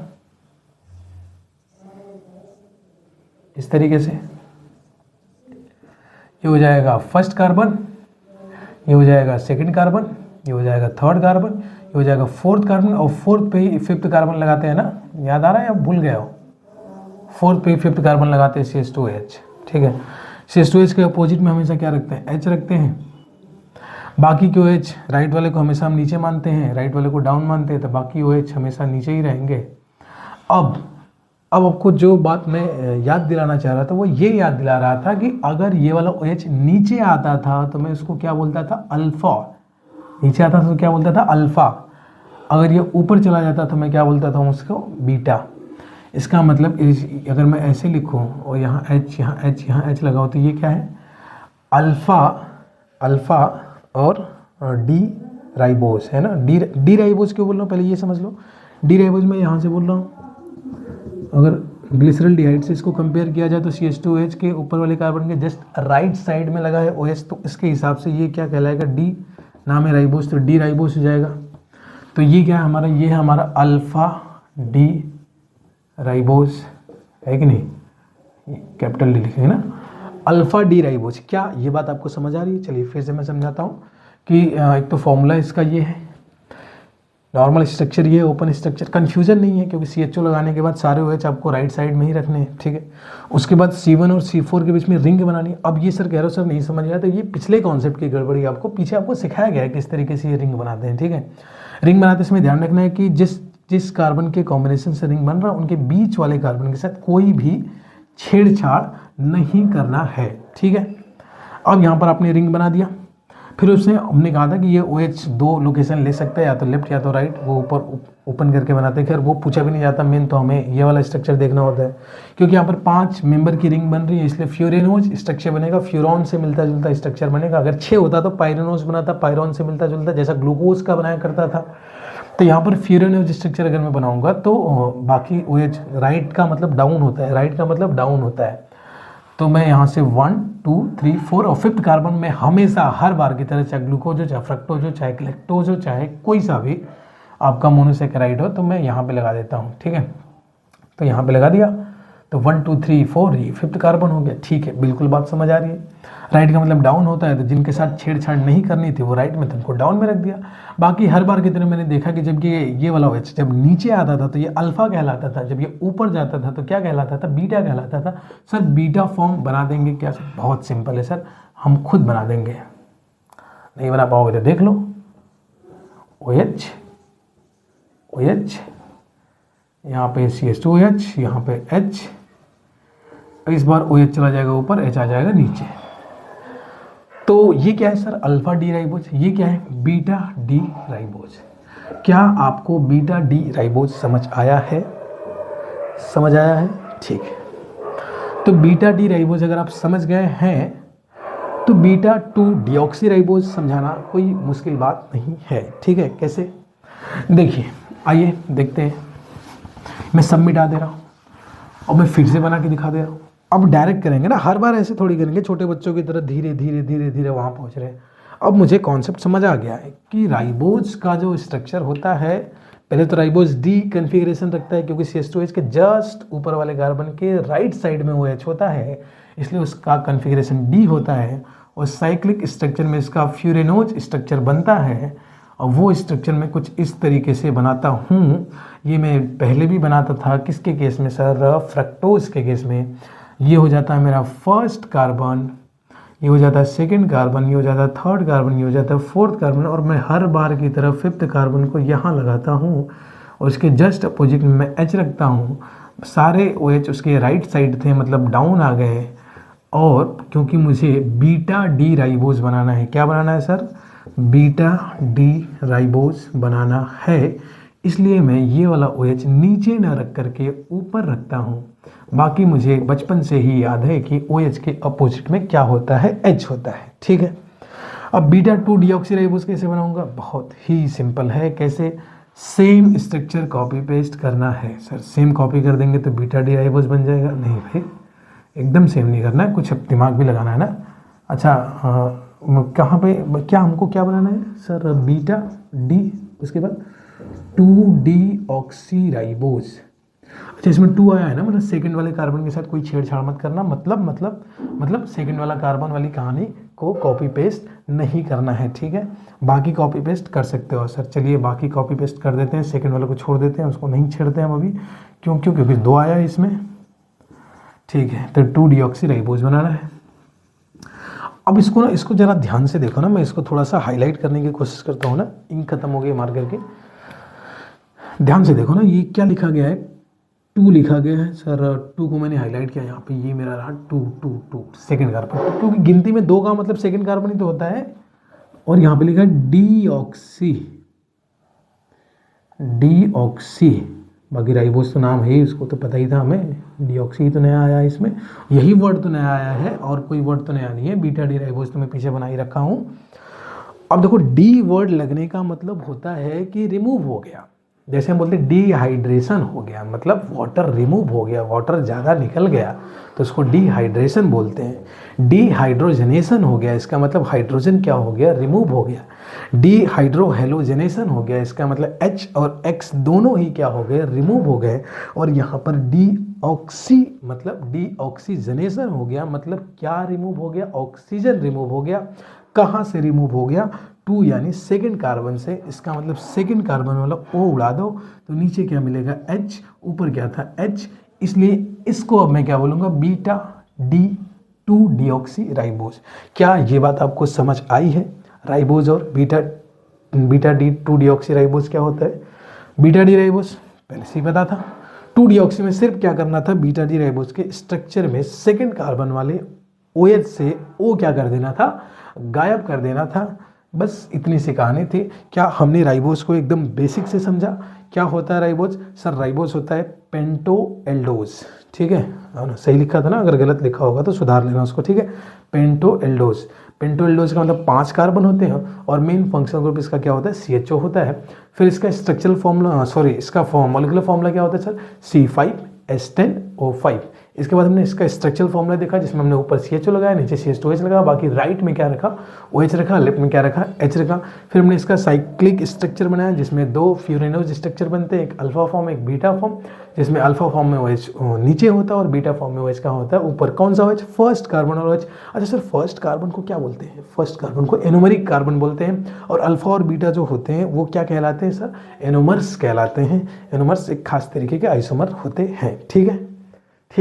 Speaker 1: इस तरीके से। ये हो जाएगा फर्स्ट कार्बन, ये हो जाएगा सेकंड कार्बन, ये हो जाएगा थर्ड कार्बन, ये हो जाएगा 4th कार्बन, और 4th पे ही 5th कार्बन लगाते हैं ना, याद आ रहा है या भूल गए हो? 4th पे ही 5th कार्बन लगाते हैं CH2H, ठीक है। CH2H के अपोजिट में हमेशा क्या रखते हैं? H रखते हैं। बाकी के OH, राइट वाले को हमेशा हम नीचे मानते हैं, राइट वाले को डाउन मानते हैं, तो बाकी OH हमेशा नीचे ही रहेंगे। अब आपको जो बात मैं याद दिलाना चाह रहा था वो ये याद दिला रहा था कि अगर ये वाला OH नीचे आता था तो मैं उसको क्या बोलता था? अल्फा। नीचे आता था तो क्या बोलता था? अल्फा। अगर ये ऊपर चला जाता तो मैं क्या बोलता था उसको? बीटा। इसका मतलब अगर मैं ऐसे लिखूं और यहाँ H, यहाँ H, यहाँ H लगाओ, तो ये क्या है? अल्फा और डी राइबोस, है ना। डी राइबोस क्यों बोल रहा हूँ पहले ये समझ लो। डी राइबोस मैं यहाँ से बोल रहा हूँ, अगर ग्लिसरल्डिहाइड से इसको कंपेयर किया जाए तो CH2H के ऊपर वाले कार्बन के जस्ट राइट साइड में लगा है OH, तो इसके हिसाब से ये क्या कहलाएगा? डी नाम है राइबोस, तो डी राइबोस हो जाएगा। तो ये क्या है हमारा? ये है हमारा अल्फा डी राइबोस, है कि नहीं? कैपिटल डी लिखेंगे ना, अल्फा डी राइबोस। क्या ये बात आपको समझ आ रही है? चलिए फिर से मैं समझाता हूँ कि एक तो फॉर्मूला इसका ये है, नॉर्मल स्ट्रक्चर ये, ओपन स्ट्रक्चर, कंफ्यूजन नहीं है क्योंकि CHO लगाने के बाद सारे OH आपको राइट साइड में ही रखने हैं, ठीक है। उसके बाद C1 और C4 के बीच में रिंग बनानी है। अब ये सर कह रहे हो सर नहीं समझ आया, तो ये पिछले कॉन्सेप्ट की गड़बड़ी, आपको पीछे आपको सिखाया गया है किस तरीके से ये रिंग बनाते हैं, ठीक है। रिंग बनाते समय ध्यान रखना है कि जिस कार्बन के कॉम्बिनेशन से रिंग बन रहा है उनके बीच वाले कार्बन के साथ कोई भी छेड़छाड़ नहीं करना है, ठीक है। अब यहाँ पर आपने रिंग बना दिया, फिर उसने हमने कहा था कि ये OH 2 लोकेशन ले सकता है, या तो लेफ्ट या तो राइट, वो ऊपर ओपन करके बनाते हैं। खैर वो पूछा भी नहीं जाता, मेन तो हमें ये वाला स्ट्रक्चर देखना होता है, क्योंकि यहाँ पर 5 मेंबर की रिंग बन रही है, इसलिए फ्यूरेनोज स्ट्रक्चर बनेगा, फ्यूरॉन से मिलता जुलता स्ट्रक्चर बनेगा। अगर 6 होता तो पायरेनोज बनाता, पायरॉन से मिलता जुलता, जैसा ग्लूकोज का बनाया करता था। तो यहाँ पर फ्यूरेनोज स्ट्रक्चर अगर मैं बनाऊंगा तो बाकी OH राइट का मतलब डाउन होता है, राइट का मतलब डाउन होता है। तो मैं यहाँ से 1 2 3 4 और 5th कार्बन में हमेशा हर बार की तरह, चाहे ग्लूकोज हो, चाहे फ्रक्टोज हो, चाहे लैक्टोज हो, चाहे कोई सा भी आपका मोनोसेकेराइड हो, तो मैं यहाँ पे लगा देता हूँ, ठीक है। तो यहाँ पे लगा दिया, तो 1 2 3 4 ये 5th कार्बन हो गया, ठीक है। बिल्कुल बात समझ आ रही है। राइट का मतलब डाउन होता है, तो जिनके साथ छेड़छाड़ नहीं करनी थी वो राइट में, तो उनको डाउन में रख दिया। बाकी हर बार की तरह मैंने देखा कि जब ये वाला OH जब नीचे आता था तो ये अल्फा कहलाता था, जब ये ऊपर जाता था तो क्या कहलाता था? बीटा कहलाता था। सर बीटा फॉर्म बना देंगे क्या? सर बहुत सिंपल है सर, हम खुद बना देंगे। नहीं बना पाओगे तो देख लो, OH यहाँ पे CH2OH, यहाँ पे H, इस बार OH चला जाएगा ऊपर, H आ जाएगा नीचे। तो ये क्या है सर? Alpha D ribose. ये क्या है? Beta D ribose. क्या आपको बीटा डी राइबोज समझ आया है? समझ आया है? ठीक है। तो बीटा डी राइबोज अगर आप समझ गए हैं तो बीटा 2 डिऑक्सी राइबोज समझाना कोई मुश्किल बात नहीं है। ठीक है, कैसे? देखिए, आइए देखते हैं। मैं सब मिटा दे रहा हूँ और मैं फिर से बना के दिखा दे रहा हूँ। अब डायरेक्ट करेंगे ना, हर बार ऐसे थोड़ी करेंगे, छोटे बच्चों की तरह धीरे धीरे धीरे धीरे वहाँ पहुँच रहे हैं। अब मुझे कॉन्सेप्ट समझ आ गया है कि राइबोज का जो स्ट्रक्चर होता है, पहले तो राइबोज डी कन्फिगरेशन रखता है क्योंकि CH2H के जस्ट ऊपर वाले कार्बन के राइट साइड में OH होता है, इसलिए उसका कन्फिगरेशन डी होता है। और साइक्लिक स्ट्रक्चर में इसका फ्यूरेनोज स्ट्रक्चर बनता है और वो स्ट्रक्चर मैं कुछ इस तरीके से बनाता हूँ। ये मैं पहले भी बनाता था, किसके केस में सर? फ्रक्टोज के केस में। ये हो जाता है मेरा फर्स्ट कार्बन, ये हो जाता है सेकंड कार्बन, ये हो जाता है थर्ड कार्बन, ये हो जाता है फोर्थ कार्बन, और मैं हर बार की तरह फिफ्थ कार्बन को यहाँ लगाता हूँ और उसके जस्ट अपोजिट में मैं H रखता हूँ। सारे OH उसके राइट साइड थे, मतलब डाउन आ गए। और क्योंकि मुझे बीटा डी राइबोज बनाना है, क्या बनाना है सर? बीटा डी राइबोज बनाना है, इसलिए मैं ये वाला OH नीचे ना रख करके ऊपर रखता हूँ। बाकी मुझे बचपन से ही याद है कि OH के अपोजिट में क्या होता है? H होता है। ठीक है। अब बीटा 2 डिऑक्सी राइबोज कैसे बनाऊंगा? बहुत ही सिंपल है। कैसे? सेम स्ट्रक्चर कॉपी पेस्ट करना है सर। सेम कॉपी कर देंगे तो बीटा डी राइबोज बन जाएगा? नहीं भाई, एकदम सेम नहीं करना है, कुछ दिमाग भी लगाना है ना। अच्छा, कहाँ पे क्या हमको क्या बनाना है सर? बीटा डी, उसके बाद 2 डीऑक्सी राइबोज। अच्छा, इसमें 2 आया है ना, मतलब सेकंड वाले कार्बन के साथ कोई छेड़छाड़ मत करना। मतलब सेकंड वाला कार्बन वाली कहानी को कॉपी पेस्ट नहीं करना है। ठीक है, बाकी कॉपी पेस्ट कर सकते हो सर। चलिए बाकी कॉपी पेस्ट कर देते हैं, सेकंड वाले को छोड़ देते हैं, उसको नहीं छेड़ते हैं हम अभी। क्योंकि 2 आया है इसमें। ठीक है, तो 2 डीऑक्सी राइबोज बनाना है। अब इसको जरा ध्यान से देखो ना, मैं इसको थोड़ा सा हाईलाइट करने की कोशिश करता हूँ ना। इंक खत्म हो गई मार्कर के, ध्यान से देखो ना। ये क्या लिखा गया है? 2 लिखा गया है सर। 2 को मैंने हाईलाइट किया यहाँ पे, ये मेरा रहा 2 सेकेंड कार्बन, क्योंकि गिनती में 2 का मतलब सेकेंड कार्बन ही तो होता है। और यहाँ पे लिखा है डीऑक्सी। बाकी राइबोज तो नाम है, उसको तो पता ही था हमें। डीऑक्सी ही तो नया आया है इसमें, यही वर्ड तो नया आया है और कोई वर्ड तो नया नहीं है। बीटा डी राइबोज तो मैं पीछे बना ही रखा हूँ। अब देखो, डी वर्ड लगने का मतलब होता है कि रिमूव हो गया। जैसे हम बोलते हैं डिहाइड्रेशन हो गया, मतलब वाटर रिमूव हो गया, वाटर ज़्यादा निकल गया तो उसको डिहाइड्रेशन बोलते हैं। डिहाइड्रोजनेशन हो गया, इसका मतलब हाइड्रोजन क्या हो गया? रिमूव हो गया। डिहाइड्रोहेलोजनेशन हो गया, इसका मतलब H और X दोनों ही क्या हो गए? रिमूव हो गए। और यहाँ पर डीऑक्सी मतलब डीऑक्सीजनेशन हो गया, मतलब क्या रिमूव हो गया? ऑक्सीजन रिमूव हो गया। कहाँ से रिमूव हो गया? 2 यानी सेकंड कार्बन से। इसका मतलब सेकंड कार्बन वाला O उड़ा दो तो नीचे क्या मिलेगा? H, ऊपर क्या था? H। इसलिए इसको अब मैं क्या बोलूँगा? Beta D 2 deoxy ribose. क्या ये बात आपको समझ आई है? राइबोज और बीटा डी 2 डीऑक्सी राइबोज क्या होता है? बीटा डी राइबोज पहले से ही पता था। 2 डीऑक्सी में सिर्फ क्या करना था? बीटा डी राइबोज के स्ट्रक्चर में सेकंड कार्बन वाले OH से O क्या कर देना था? गायब कर देना था। बस इतनी सी कहानी थी। क्या हमने राइबोज को एकदम बेसिक से समझा? क्या होता है राइबोज? सर राइबोज होता है पेंटो एल्डोज। ठीक है ना, सही लिखा था ना? अगर गलत लिखा होगा तो सुधार लेना उसको। ठीक है, पेंटो एल्डोज। पेंटो एल्डोज का मतलब 5 कार्बन होते हैं और मेन फंक्शनल ग्रुप इसका क्या होता है? CHO होता है। फिर इसका स्ट्रक्चरल फॉर्मूला, इसका मॉलिक्यूलर फॉर्मूला क्या होता है सर? C5H10O5। इसके बाद हमने इसका स्ट्रक्चरल फॉर्मूला देखा, जिसमें हमने ऊपर CHO लगाया, नीचे CH2H लगा, बाकी राइट में क्या रखा? OH रखा, लेफ्ट में क्या रखा? H रखा। फिर हमने इसका साइक्लिक स्ट्रक्चर बनाया, जिसमें 2 फ्यूरेनोज स्ट्रक्चर बनते हैं, एक अल्फा फॉर्म एक बीटा फॉर्म, जिसमें अल्फा फॉर्म में OH नीचे होता है और बीटा फॉर्म में OH कहाँ होता है? ऊपर। कौन सा OH? फर्स्ट कार्बन और OH। अच्छा सर, फर्स्ट कार्बन को क्या बोलते हैं? फर्स्ट कार्बन को एनोमरिक कार्बन बोलते हैं। और अल्फा और बीटा जो होते हैं वो क्या कहलाते हैं सर? एनोमर्स कहलाते हैं। एनोमर्स एक खास तरीके के आइसोमर होते हैं। ठीक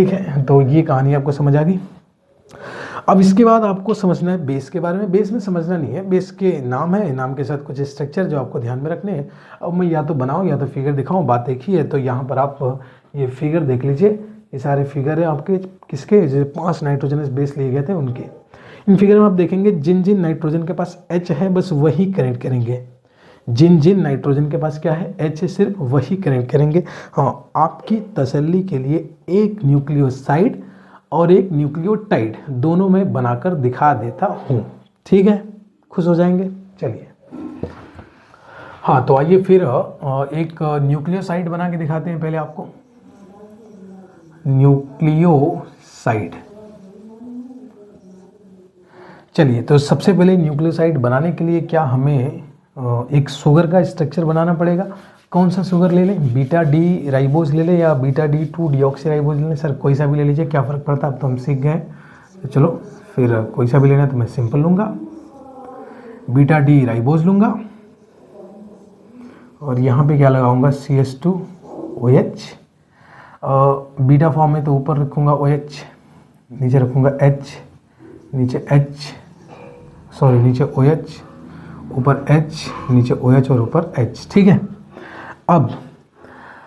Speaker 1: है, तो ये कहानी आपको समझ आ गई। अब इसके बाद आपको समझना है बेस के बारे में। बेस में समझना नहीं है, बेस के नाम है, नाम के साथ कुछ स्ट्रक्चर जो आपको ध्यान में रखने हैं। अब मैं या तो बनाऊं या तो फिगर दिखाऊं, बात एक ही है। तो यहाँ पर आप ये फिगर देख लीजिए, ये सारे फिगर है आपके किसके, जो 5 नाइट्रोजनस बेस लिए गए थे उनके। इन फिगर में आप देखेंगे जिन जिन नाइट्रोजन के पास H है बस वही कनेक्ट करेंगे। जिन जिन नाइट्रोजन के पास क्या है, H है, सिर्फ वही कनेक्ट करेंगे। हाँ, आपकी तसल्ली के लिए एक न्यूक्लियोसाइड और एक न्यूक्लियोटाइड दोनों में बनाकर दिखा देता हूँ, ठीक है, खुश हो जाएंगे। चलिए, हाँ तो आइए फिर एक न्यूक्लियोसाइड बना के दिखाते हैं पहले आपको। न्यूक्लियोसाइड, चलिए, तो सबसे पहले न्यूक्लियोसाइड बनाने के लिए क्या हमें एक शुगर का स्ट्रक्चर बनाना पड़ेगा। कौन सा शुगर ले लें, बीटा डी राइबोज ले लें या बीटा D2 डिऑक्सी राइबोज ले लें। सर कोई सा भी ले लीजिए, क्या फ़र्क पड़ता है, अब तो हम सीख गए। तो चलो फिर कोई सा भी लेना है तो मैं सिंपल लूँगा, बीटा डी राइबोज लूँगा और यहाँ पे क्या लगाऊंगा, CH2OH। बीटा फॉर्म में तो ऊपर रखूँगा OH, नीचे रखूँगा H, नीचे OH, ऊपर H, नीचे OH और ऊपर H, ठीक है। अब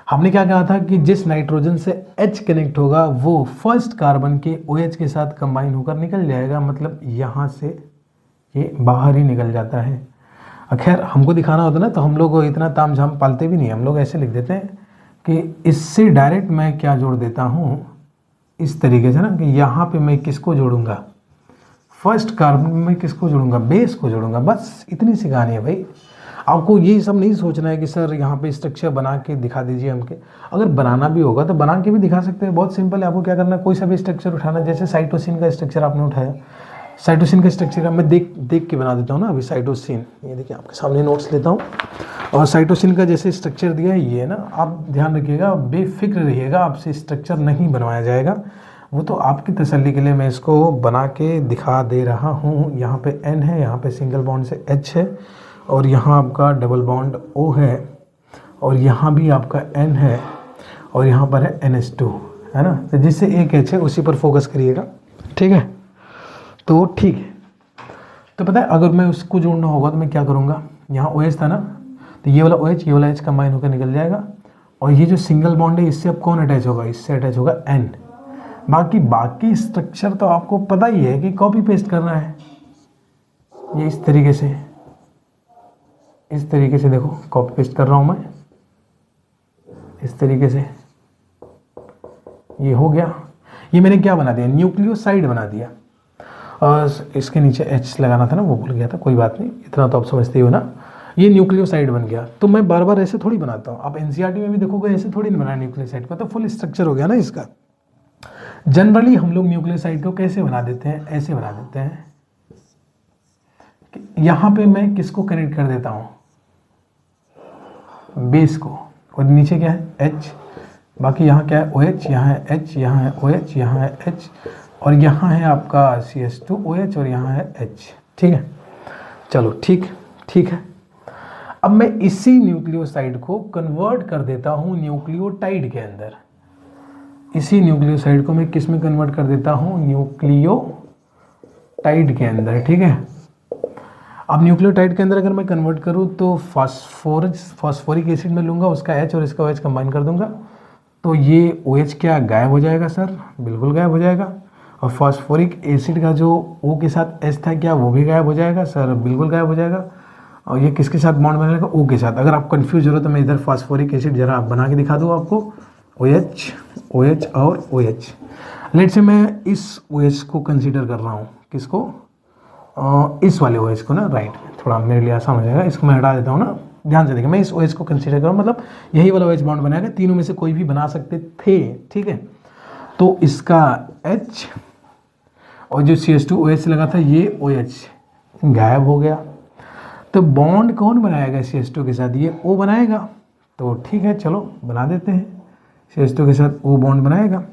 Speaker 1: हमने क्या कहा था कि जिस नाइट्रोजन से H कनेक्ट होगा वो फर्स्ट कार्बन के OH के साथ कंबाइन होकर निकल जाएगा, मतलब यहाँ से ये बाहर ही निकल जाता है। खैर हमको दिखाना होता ना तो हम लोग इतना ताम झाम पालते भी नहीं, हम लोग ऐसे लिख देते हैं कि इससे डायरेक्ट मैं क्या जोड़ देता हूँ इस तरीके से ना, कि यहाँ पे मैं किसको जोड़ूंगा, फर्स्ट कार्बन में किसको जोड़ूंगा, बेस को जोड़ूंगा। बस इतनी सी कहानी है भाई। आपको ये सब नहीं सोचना है कि सर यहाँ पे स्ट्रक्चर बना के दिखा दीजिए हमके। अगर बनाना भी होगा तो बना के भी दिखा सकते हैं, बहुत सिंपल है। आपको क्या करना है, कोई सा भी स्ट्रक्चर उठाना, जैसे साइटोसिन का स्ट्रक्चर आपने उठाया, साइटोसिन का स्ट्रक्चर का मैं देख के बना देता हूँ ना। अभी साइटोसिन, ये देखिए आपके सामने नोट्स लेता हूँ, और साइटोसिन का जैसे स्ट्रक्चर दिया है ये है ना। आप ध्यान रखिएगा, बेफिक्र रहिएगा, आपसे स्ट्रक्चर नहीं बनवाया जाएगा, वो तो आपकी तसल्ली के लिए मैं इसको बना के दिखा दे रहा हूँ। यहाँ पे N है, यहाँ पे सिंगल बॉन्ड से H है, और यहाँ आपका डबल बॉन्ड O है, और यहाँ भी आपका N है, और यहाँ पर है NH2, है ना। तो जिससे एक H है उसी पर फोकस करिएगा, ठीक है। तो ठीक है, तो पता है अगर मैं उसको जोड़ना होगा तो मैं क्या करूँगा, यहाँ OH था ना, तो ये वाला OH ये वाला H कंबाइन होकर निकल जाएगा, और ये जो सिंगल बॉन्ड है इससे अब कौन अटैच होगा, इससे अटैच होगा N। बाकी स्ट्रक्चर तो आपको पता ही है कि कॉपी पेस्ट करना है। ये इस तरीके से देखो, कॉपी पेस्ट कर रहा हूँ मैं इस तरीके से, ये हो गया। ये मैंने क्या बना दिया, न्यूक्लियोसाइड बना दिया। और इसके नीचे H लगाना था ना, वो भूल गया था, कोई बात नहीं, इतना तो आप समझते हो ना। ये न्यूक्लियोसाइड बन गया। तो मैं बार बार ऐसे थोड़ी बनाता हूँ, आप NCERT में भी देखोगे ऐसे थोड़ी नहीं बनाया न्यूक्लियोसाइड का, तो फुल स्ट्रक्चर हो गया ना इसका। जनरली हम लोग न्यूक्लियोसाइड को कैसे बना देते हैं, ऐसे बना देते हैं। यहाँ पे मैं किसको कनेक्ट कर देता हूँ, बेस को, और नीचे क्या है H, बाकी यहाँ क्या है OH, यहाँ है H, यहाँ है OH, यहाँ है H, और यहाँ है आपका CH2OH, और यहाँ है H, ठीक है। चलो ठीक है। अब मैं इसी न्यूक्लियोसाइड को कन्वर्ट कर देता हूँ न्यूक्लियोटाइड के अंदर। इसी न्यूक्लियोसाइड को मैं किस में कन्वर्ट कर देता हूँ, न्यूक्लियोटाइड के अंदर, ठीक है। अब न्यूक्लियोटाइड के अंदर अगर मैं कन्वर्ट करूँ तो फास्फोरिक एसिड में लूँगा, उसका H और इसका OH कंबाइन कर दूंगा, तो ये OH क्या गायब हो जाएगा सर, बिल्कुल गायब हो जाएगा। और फास्फोरिक एसिड का जो O के साथ H था क्या वो भी गायब हो जाएगा सर, बिल्कुल गायब हो जाएगा। और ये किसके साथ बॉन्ड बनेगा, O के साथ। अगर आप कंफ्यूज हो रहे तो मैं इधर फास्फोरिक एसिड जरा बना के दिखा दूँ आपको, OH और OH। लेट से मैं इस OH को कंसीडर कर रहा हूँ, किसको, इस वाले OH को ना, राइट, थोड़ा मेरे लिए आसान हो जाएगा, इसको मैं हटा देता हूँ ना। ध्यान से देखिए, मैं इस OH को कंसीडर करूँ, मतलब यही वाला OH बॉन्ड बनाएगा, तीनों में से कोई भी बना सकते थे, ठीक है। तो इसका H और जो CH2OH लगा था ये OH गायब हो गया। तो बॉन्ड कौन बनाएगा CH2 के साथ, ये O बनाएगा। तो ठीक है, चलो बना देते हैं, CH2 के साथ O बॉन्ड बनाएगा।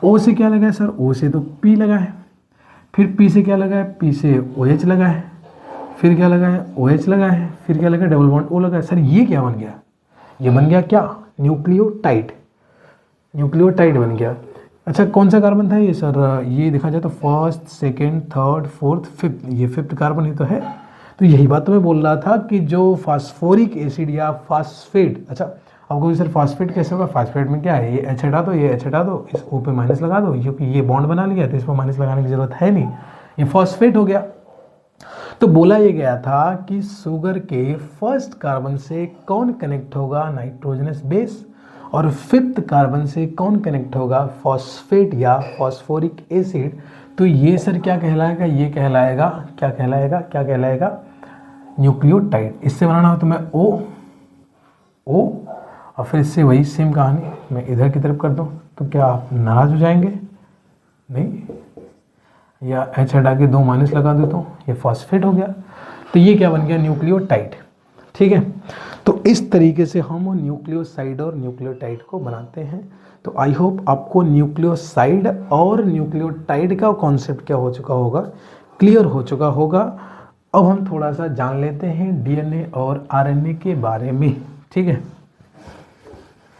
Speaker 1: O से क्या लगा है सर, O से तो P लगा है, फिर P से क्या लगा है, P से OH लगा है, फिर क्या लगा है, OH लगा है, फिर क्या लगा है, डबल बॉन्ड O लगा है। सर ये क्या बन गया, ये बन गया क्या, न्यूक्लियोटाइड बन गया। अच्छा कौन सा कार्बन था ये सर? ये देखा जाए तो first, second, third, fourth, fifth, ये फिफ्थ कार्बन ही तो है। तो यही बात तो मैं बोल रहा था कि जो फास्फोरिक एसिड या फास्फेट, अच्छा आपको सर फास्फेट कैसे होगा? फास्फेट में क्या है, ये एच हटा दो, ये एच हटा दो, इस ओ पे माइनस लगा दो, क्योंकि ये बॉन्ड बना लिया तो इस पर माइनस लगाने की जरूरत है नहीं, ये फॉस्फेट हो गया। तो बोला ये गया था कि शुगर के फर्स्ट कार्बन से कौन कनेक्ट होगा? Nitrogenous base. और फिफ्थ कार्बन से कौन कनेक्ट होगा? फॉस्फेट या फॉस्फोरिक एसिड। तो ये सर क्या कहलाएगा? ये कहलाएगा, क्या कहलाएगा, क्या कहलाएगा? न्यूक्लियोटाइड। इससे बनाना हो तो मैं ओ और फिर इससे वही सेम कहानी मैं इधर की तरफ कर दूं, तो क्या आप नाराज हो जाएंगे? नहीं, या एच हटा के 2 माइनस लगा दो तो ये फॉस्फेट हो गया। तो ये क्या बन गया? न्यूक्लियोटाइड। ठीक है, तो इस तरीके से हम न्यूक्लियोसाइड और न्यूक्लियोटाइड को बनाते हैं। तो आई होप आपको न्यूक्लियोसाइड और न्यूक्लियोटाइड का कॉन्सेप्ट क्या हो चुका होगा, क्लियर हो चुका होगा। अब हम थोड़ा सा जान लेते हैं डीएनए और आरएनए के बारे में। ठीक है,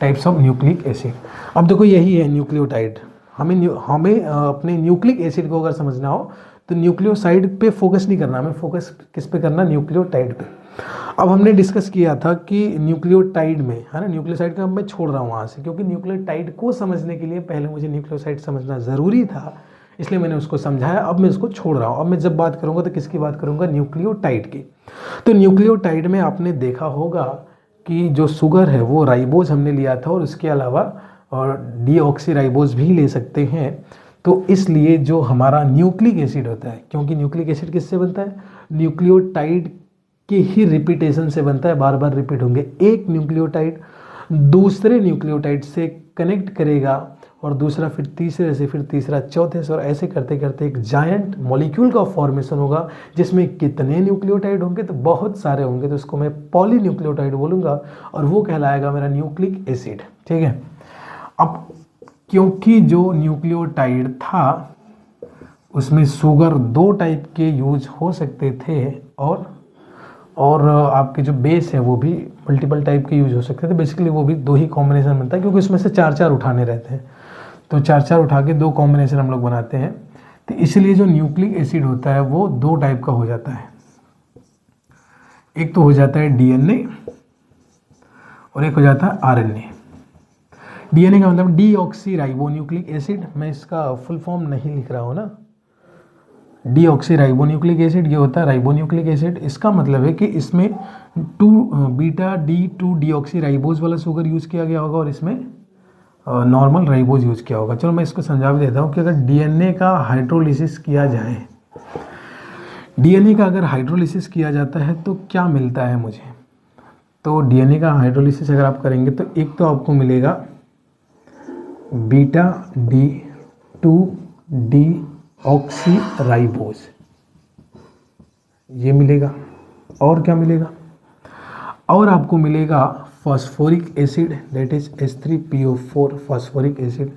Speaker 1: टाइप्स ऑफ न्यूक्लिक एसिड। अब देखो यही है न्यूक्लियोटाइड। हमें अपने न्यूक्लिक एसिड को अगर समझना हो तो न्यूक्लियोसाइड पे फोकस नहीं करना, हमें फोकस किस पे करना? न्यूक्लियोटाइड पे। अब हमने डिस्कस किया था कि न्यूक्लियोटाइड में, है ना, न्यूक्लियोसाइड का मैं छोड़ रहा हूँ वहाँ से, क्योंकि न्यूक्लियोटाइड को समझने के लिए पहले मुझे न्यूक्लियोसाइड समझना ज़रूरी था, इसलिए मैंने उसको समझाया। अब मैं उसको छोड़ रहा हूँ। अब मैं जब बात करूँगा तो किसकी बात करूँगा? न्यूक्लियोटाइड की। तो न्यूक्लियोटाइड में आपने देखा होगा कि जो शुगर है वो राइबोज हमने लिया था, और उसके अलावा और डीऑक्सीराइबोज भी ले सकते हैं। तो इसलिए जो हमारा न्यूक्लिक एसिड होता है, क्योंकि न्यूक्लिक एसिड किससे बनता है? न्यूक्लियोटाइड के ही रिपीटेशन से बनता है, बार बार रिपीट होंगे। एक न्यूक्लियोटाइड दूसरे न्यूक्लियोटाइड से कनेक्ट करेगा, और दूसरा फिर तीसरे से, फिर तीसरा चौथे से, और ऐसे करते करते एक जायंट मॉलिक्यूल का फॉर्मेशन होगा, जिसमें कितने न्यूक्लियोटाइड होंगे? तो बहुत सारे होंगे। तो उसको मैं पॉलीन्यूक्लियोटाइड बोलूँगा, और वो कहलाएगा मेरा न्यूक्लिक एसिड। ठीक है, अब क्योंकि जो न्यूक्लियोटाइड था उसमें शुगर 2 टाइप के यूज हो सकते थे, और आपके जो बेस है वो भी मल्टीपल टाइप के यूज हो सकते थे। बेसिकली वो भी 2 ही कॉम्बिनेशन बनता है, क्योंकि उसमें से 4-4 उठाने रहते हैं। तो 4-4 उठा के 2 कॉम्बिनेशन हम लोग बनाते हैं। तो इसलिए जो न्यूक्लिक एसिड होता है वो 2 टाइप का हो जाता है। एक तो हो जाता है डीएनए, और एक हो जाता है आरएनए। डीएनए का मतलब डीऑक्सीराइबोन्यूक्लिक एसिड। मैं इसका फुल फॉर्म नहीं लिख रहा हूँ ना। डीऑक्सीराइबोन्यूक्लिक एसिड ये होता है राइबोन्यूक्लिक एसिड। इसका मतलब है कि इसमें 2 बीटा D2 डीऑक्सीराइबोज वाला शुगर यूज़ किया गया होगा, और इसमें नॉर्मल राइबोज यूज़ किया होगा। चलो मैं इसको समझा भी देता हूँ कि अगर डीएनए का हाइड्रोलिसिस किया जाए, डीएनए का अगर हाइड्रोलिसिस किया जाता है तो क्या मिलता है मुझे? तो डीएनए का हाइड्रोलिसिस अगर आप करेंगे तो एक तो आपको मिलेगा बीटा D2 डीऑक्सीराइबोज, ये मिलेगा। और क्या मिलेगा? और आपको मिलेगा phosphoric acid, that is H3PO4 phosphoric acid.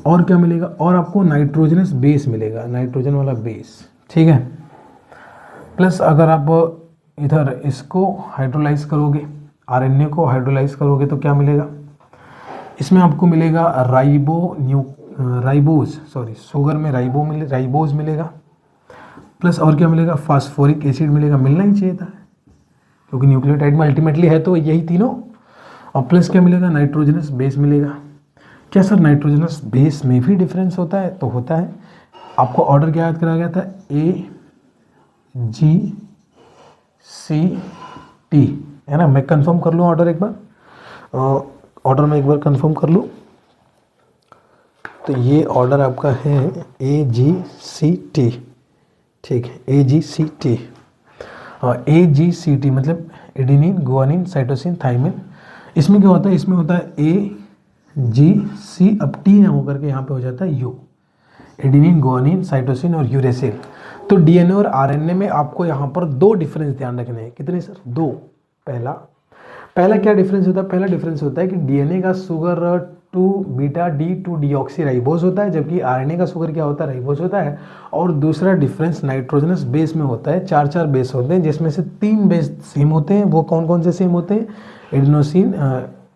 Speaker 1: और क्या मिलेगा? और आपको नाइट्रोजनस बेस मिलेगा, नाइट्रोजन वाला बेस। ठीक है, प्लस अगर आप इधर इसको हाइड्रोलाइज करोगे, आरएनए को हाइड्रोलाइज करोगे तो क्या मिलेगा? इसमें आपको मिलेगा शुगर में राइबोज मिलेगा। प्लस और क्या मिलेगा? फास्फोरिक एसिड मिलेगा। मिलना ही चाहिए था, क्योंकि न्यूक्लियोटाइड में अल्टीमेटली है तो यही तीनों। और प्लस क्या मिलेगा? नाइट्रोजनस बेस मिलेगा। क्या सर नाइट्रोजनस बेस में भी डिफरेंस होता है? तो होता है। आपको ऑर्डर क्या याद कराया गया था? AGCT, है ना। मैं कंफर्म कर लूँ ऑर्डर एक बार, ऑर्डर में एक बार कंफर्म कर लूँ। तो ये ऑर्डर आपका है AGCT। ठीक है, AGCT। AGCT मतलब एडेनिन, गुआनिन, साइटोसिन, थाइमिन। इसमें क्या होता है? इसमें होता है AGC, अब T ना होकर के यहाँ पे हो जाता है U, एडेनिन, गुआनिन, साइटोसिन और यूरेसिल। तो डीएनए और आरएनए में आपको यहाँ पर 2 डिफरेंस ध्यान रखने हैं। कितने सर? 2। पहला क्या डिफरेंस होता है? पहला डिफरेंस होता है कि डीएनए का शुगर 2 बीटा D2 डीऑक्सीराइबोज होता है, जबकि आरएनए का शुगर क्या होता है? राइबोज होता है। और दूसरा डिफरेंस नाइट्रोजनस बेस में होता है। 4-4 बेस होते हैं, जिसमें से 3 बेस सेम होते हैं। वो कौन कौन से सेम होते हैं?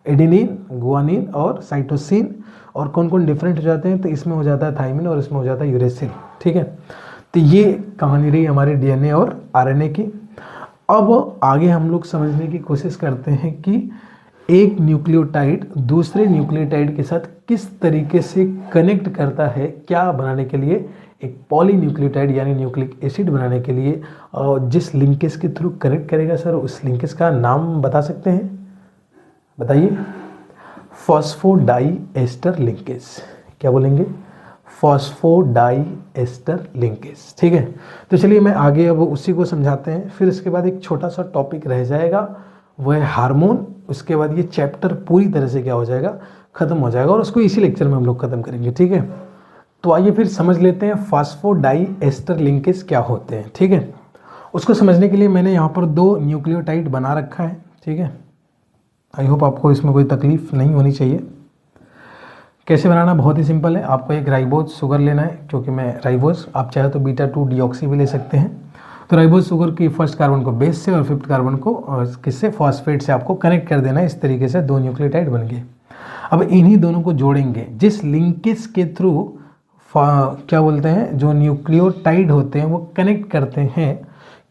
Speaker 1: एडेनिन, गुआनिन और साइटोसिन। और कौन कौन डिफरेंट हो जाते हैं, तो इसमें हो जाता है थायमिन और इसमें हो जाता है यूरेसिल। ठीक है, तो ये कहानी रही हमारी डीएनए और आरएनए की। अब आगे हम लोग समझने की कोशिश करते हैं कि एक न्यूक्लियोटाइड दूसरे न्यूक्लियोटाइड के साथ किस तरीके से कनेक्ट करता है, क्या बनाने के लिए, एक पॉलीन्यूक्लियोटाइड यानी न्यूक्लिक एसिड बनाने के लिए जिस लिंकेज के थ्रू कनेक्ट करेगा सर, उस लिंकेज का नाम बता सकते हैं, बताइए। फॉस्फोडाइएस्टर लिंकेज, क्या बोलेंगे, फॉस्फोडाइएस्टर लिंकेज। ठीक है, तो चलिए मैं आगे अब उसी को समझाते हैं। फिर इसके बाद एक छोटा सा टॉपिक रह जाएगा, वह है हार्मोन। उसके बाद ये चैप्टर पूरी तरह से क्या हो जाएगा, खत्म हो जाएगा, और उसको इसी लेक्चर में हम लोग खत्म करेंगे। ठीक है, तो आइए फिर समझ लेते हैं फॉस्फोडाइएस्टर लिंकेज क्या होते हैं। ठीक है, उसको समझने के लिए मैंने यहाँ पर 2 न्यूक्लियोटाइड बना रखा है। ठीक है, आई होप आपको इसमें कोई तकलीफ नहीं होनी चाहिए। कैसे बनाना, बहुत ही सिंपल है। आपको एक राइबोज शुगर लेना है, क्योंकि मैं राइबोज, आप चाहे तो बीटा-2 डिऑक्सी भी ले सकते हैं। तो राइबोज शुगर की फर्स्ट कार्बन को बेस से और 5th कार्बन को किससे, फॉस्फेट से आपको कनेक्ट कर देना है। इस तरीके से 2 न्यूक्लियोटाइड बन गए। अब इन्हीं दोनों को जोड़ेंगे, जिस लिंकेज के थ्रू क्या बोलते हैं, जो न्यूक्लियोटाइड होते हैं वो कनेक्ट करते हैं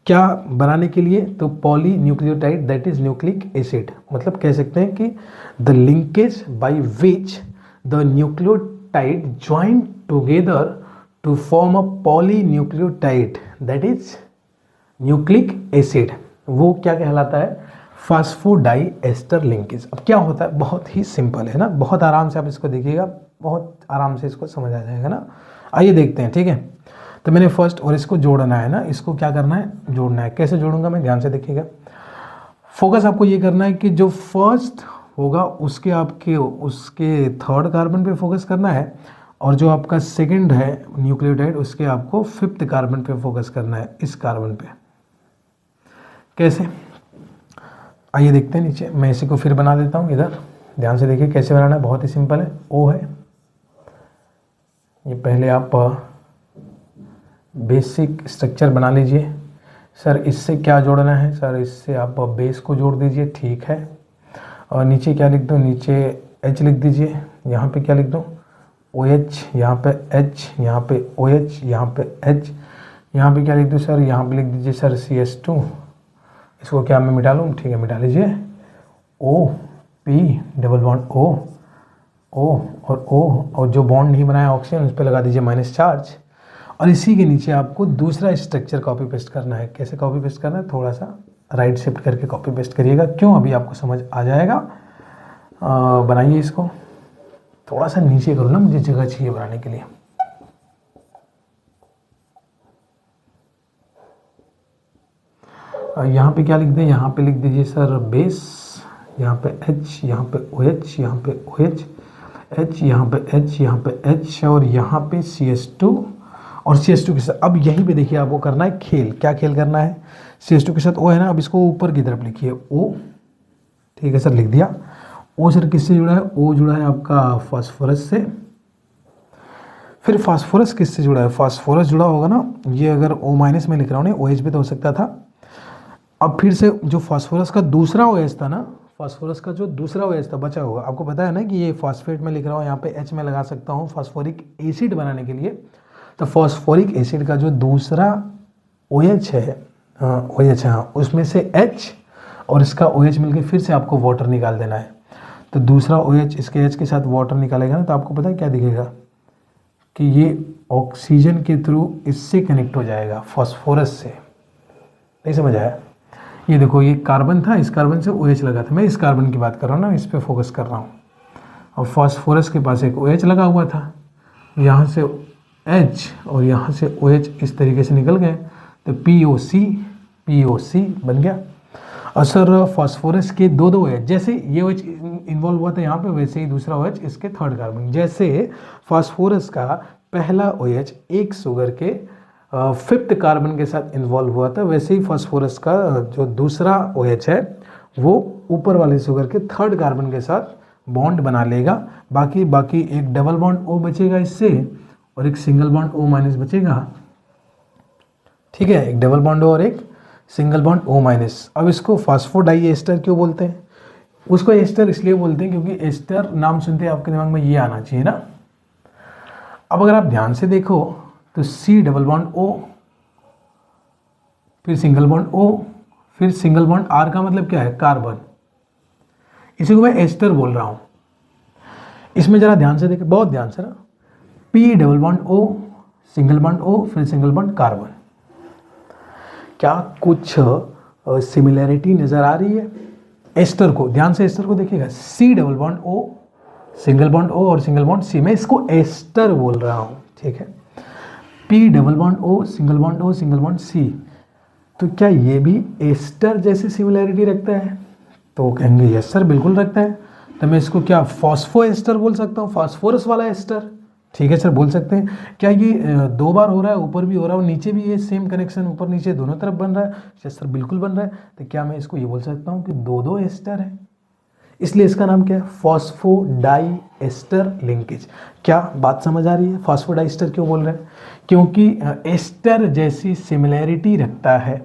Speaker 1: क्या बनाने के लिए, तो poly nucleotide that is nucleic acid. मतलब कह सकते हैं कि the linkage by which the nucleotide join together to form a polynucleotide that is nucleic acid, वो क्या कहलाता है, फॉस्फोडाइएस्टर लिंकेज। अब क्या होता है, बहुत ही सिंपल है ना, बहुत आराम से आप इसको देखिएगा, बहुत आराम से इसको समझ आ जाएगा ना। आइए देखते हैं। ठीक है, तो मैंने फर्स्ट और इसको जोड़ना है ना, इसको क्या करना है, जोड़ना है। कैसे जोड़ूंगा मैं, ध्यान से देखिएगा। फोकस आपको ये करना है कि जो फर्स्ट होगा उसके उसके 3rd कार्बन पे फोकस करना है, और जो आपका सेकंड है न्यूक्लियोटाइड उसके आपको 5th कार्बन पे फोकस करना है, इस कार्बन पे। कैसे, आइए देखते हैं नीचे। मैं इसी को फिर बना देता हूँ इधर, ध्यान से देखिए कैसे बनाना है, बहुत ही सिंपल है। ओ है ये, पहले आप बेसिक स्ट्रक्चर बना लीजिए। सर इससे क्या जोड़ना है, सर इससे आप बेस को जोड़ दीजिए, ठीक है। और नीचे क्या लिख दूँ, नीचे H लिख दीजिए। यहाँ पे क्या लिख दूँ, OH, यहाँ पे H, यहाँ पे OH, यहाँ पे H, यहाँ पे क्या लिख दूँ सर, यहाँ पे लिख दीजिए सर CS2। इसको क्या मैं मिटा लूँ, ठीक है मिटा लीजिए। OP डबल बॉन्ड O और O, और जो बॉन्ड नहीं बनाया ऑक्सीजन उस पर लगा दीजिए माइनस चार्ज। और इसी के नीचे आपको दूसरा स्ट्रक्चर कॉपी पेस्ट करना है। कैसे कॉपी पेस्ट करना है, थोड़ा सा राइट शिफ्ट करके कॉपी पेस्ट करिएगा। क्यों, अभी आपको समझ आ जाएगा। बनाइए इसको, थोड़ा सा नीचे करो ना, मुझे जगह चाहिए बनाने के लिए। यहाँ पे क्या लिख दें, यहाँ पे लिख दीजिए सर बेस, यहाँ पे H, यहाँ पे OH, यहाँ पे OH, H, यहाँ पे H, यहाँ पे H, और यहाँ पे CS2 और CS2 के साथ। अब यहीं पे देखिए आपको करना है खेल। क्या खेल करना है, CS2 के साथ O है ना, अब इसको ऊपर की तरफ लिखिए O। ठीक है सर, लिख दिया। O सर किससे जुड़ा है, O जुड़ा है आपका फास्फोरस से। फिर फास्फोरस किससे जुड़ा है, फास्फोरस जुड़ा होगा ना, ये अगर O- में लिख रहा हूँ, OH भी तो हो सकता था। अब फिर से जो फास्फोरस का दूसरा OH था ना, फास्फोरस का जो दूसरा OH था बचा होगा, आपको पता है ना कि ये फास्फेट में लिख रहा हूँ, यहाँ पे H में लगा सकता हूँ फास्फोरिक एसिड बनाने के लिए। तो फास्फोरिक एसिड का जो दूसरा OH है, OH हाँ, उसमें से H और इसका OH मिलके फिर से आपको वाटर निकाल देना है। तो दूसरा OH इसके H के साथ वाटर निकालेगा ना, तो आपको पता है क्या दिखेगा कि ये ऑक्सीजन के थ्रू इससे कनेक्ट हो जाएगा, फास्फोरस से। नहीं समझ आया, ये देखो ये कार्बन था, इस कार्बन से OH लगा था, मैं इस कार्बन की बात कर रहा हूँ ना, इस पे फोकस कर रहा हूँ। और फास्फोरस के पास एक OH लगा हुआ था, यहाँ से H और यहाँ से OH इस तरीके से निकल गए, तो POC बन गया। और सर फास्फोरस के दो OH, जैसे ये OH इन्वॉल्व हुआ था यहाँ पे, वैसे ही दूसरा OH इसके 3rd कार्बन। जैसे फास्फोरस का पहला OH एक शुगर के 5th कार्बन के साथ इन्वॉल्व हुआ था, वैसे ही फास्फोरस का जो दूसरा OH है वो ऊपर वाले शुगर के 3rd कार्बन के साथ बॉन्ड बना लेगा। बाकी एक डबल बॉन्ड O बचेगा इससे, और एक सिंगल बॉन्ड O- बचेगा। ठीक है, एक डबल बॉन्ड O और एक सिंगल बॉन्ड O-। अब इसको फास्फोडाइएस्टर क्यों बोलते हैं, उसको एस्टर इसलिए बोलते हैं क्योंकि एस्टर नाम सुनते ही आपके दिमाग में ये आना चाहिए ना। अब अगर आप ध्यान से देखो तो सी डबल बॉन्ड ओ, फिर सिंगल बॉन्ड ओ, फिर सिंगल बॉन्ड आर का मतलब क्या है, कार्बन। इसी को मैं एस्टर बोल रहा हूं। इसमें जरा ध्यान से देखें, बहुत ध्यान से ना, P double bond O, single bond O, फिर सिंगल बॉन्ड कार्बन। क्या कुछ सिमिलैरिटी नजर आ रही है? एस्टर को ध्यान से, एस्टर को देखिएगा, C double bond O, single bond O और सिंगल बॉन्ड सी, मैं इसको एस्टर बोल रहा हूं, ठीक है। P double bond O, single bond O, single bond C, तो क्या ये भी एस्टर जैसी सिमिलैरिटी रखता है? तो कहेंगे यस सर बिल्कुल रखता है। तो मैं इसको क्या फॉस्फो एस्टर बोल सकता हूँ, फास्फोरस वाला एस्टर, ठीक है सर बोल सकते हैं। क्या ये 2 बार हो रहा है, ऊपर भी हो रहा है और नीचे भी ये सेम कनेक्शन ऊपर नीचे दोनों तरफ बन रहा है? यस सर बिल्कुल बन रहा है। तो क्या मैं इसको ये बोल सकता हूँ कि 2 एस्टर है, इसलिए इसका नाम क्या है, फॉस्फोडाई एस्टर लिंकेज। क्या बात समझ आ रही है? फॉस्फोडाई एस्टर क्यों बोल रहे हैं? क्योंकि एस्टर जैसी सिमिलैरिटी रखता है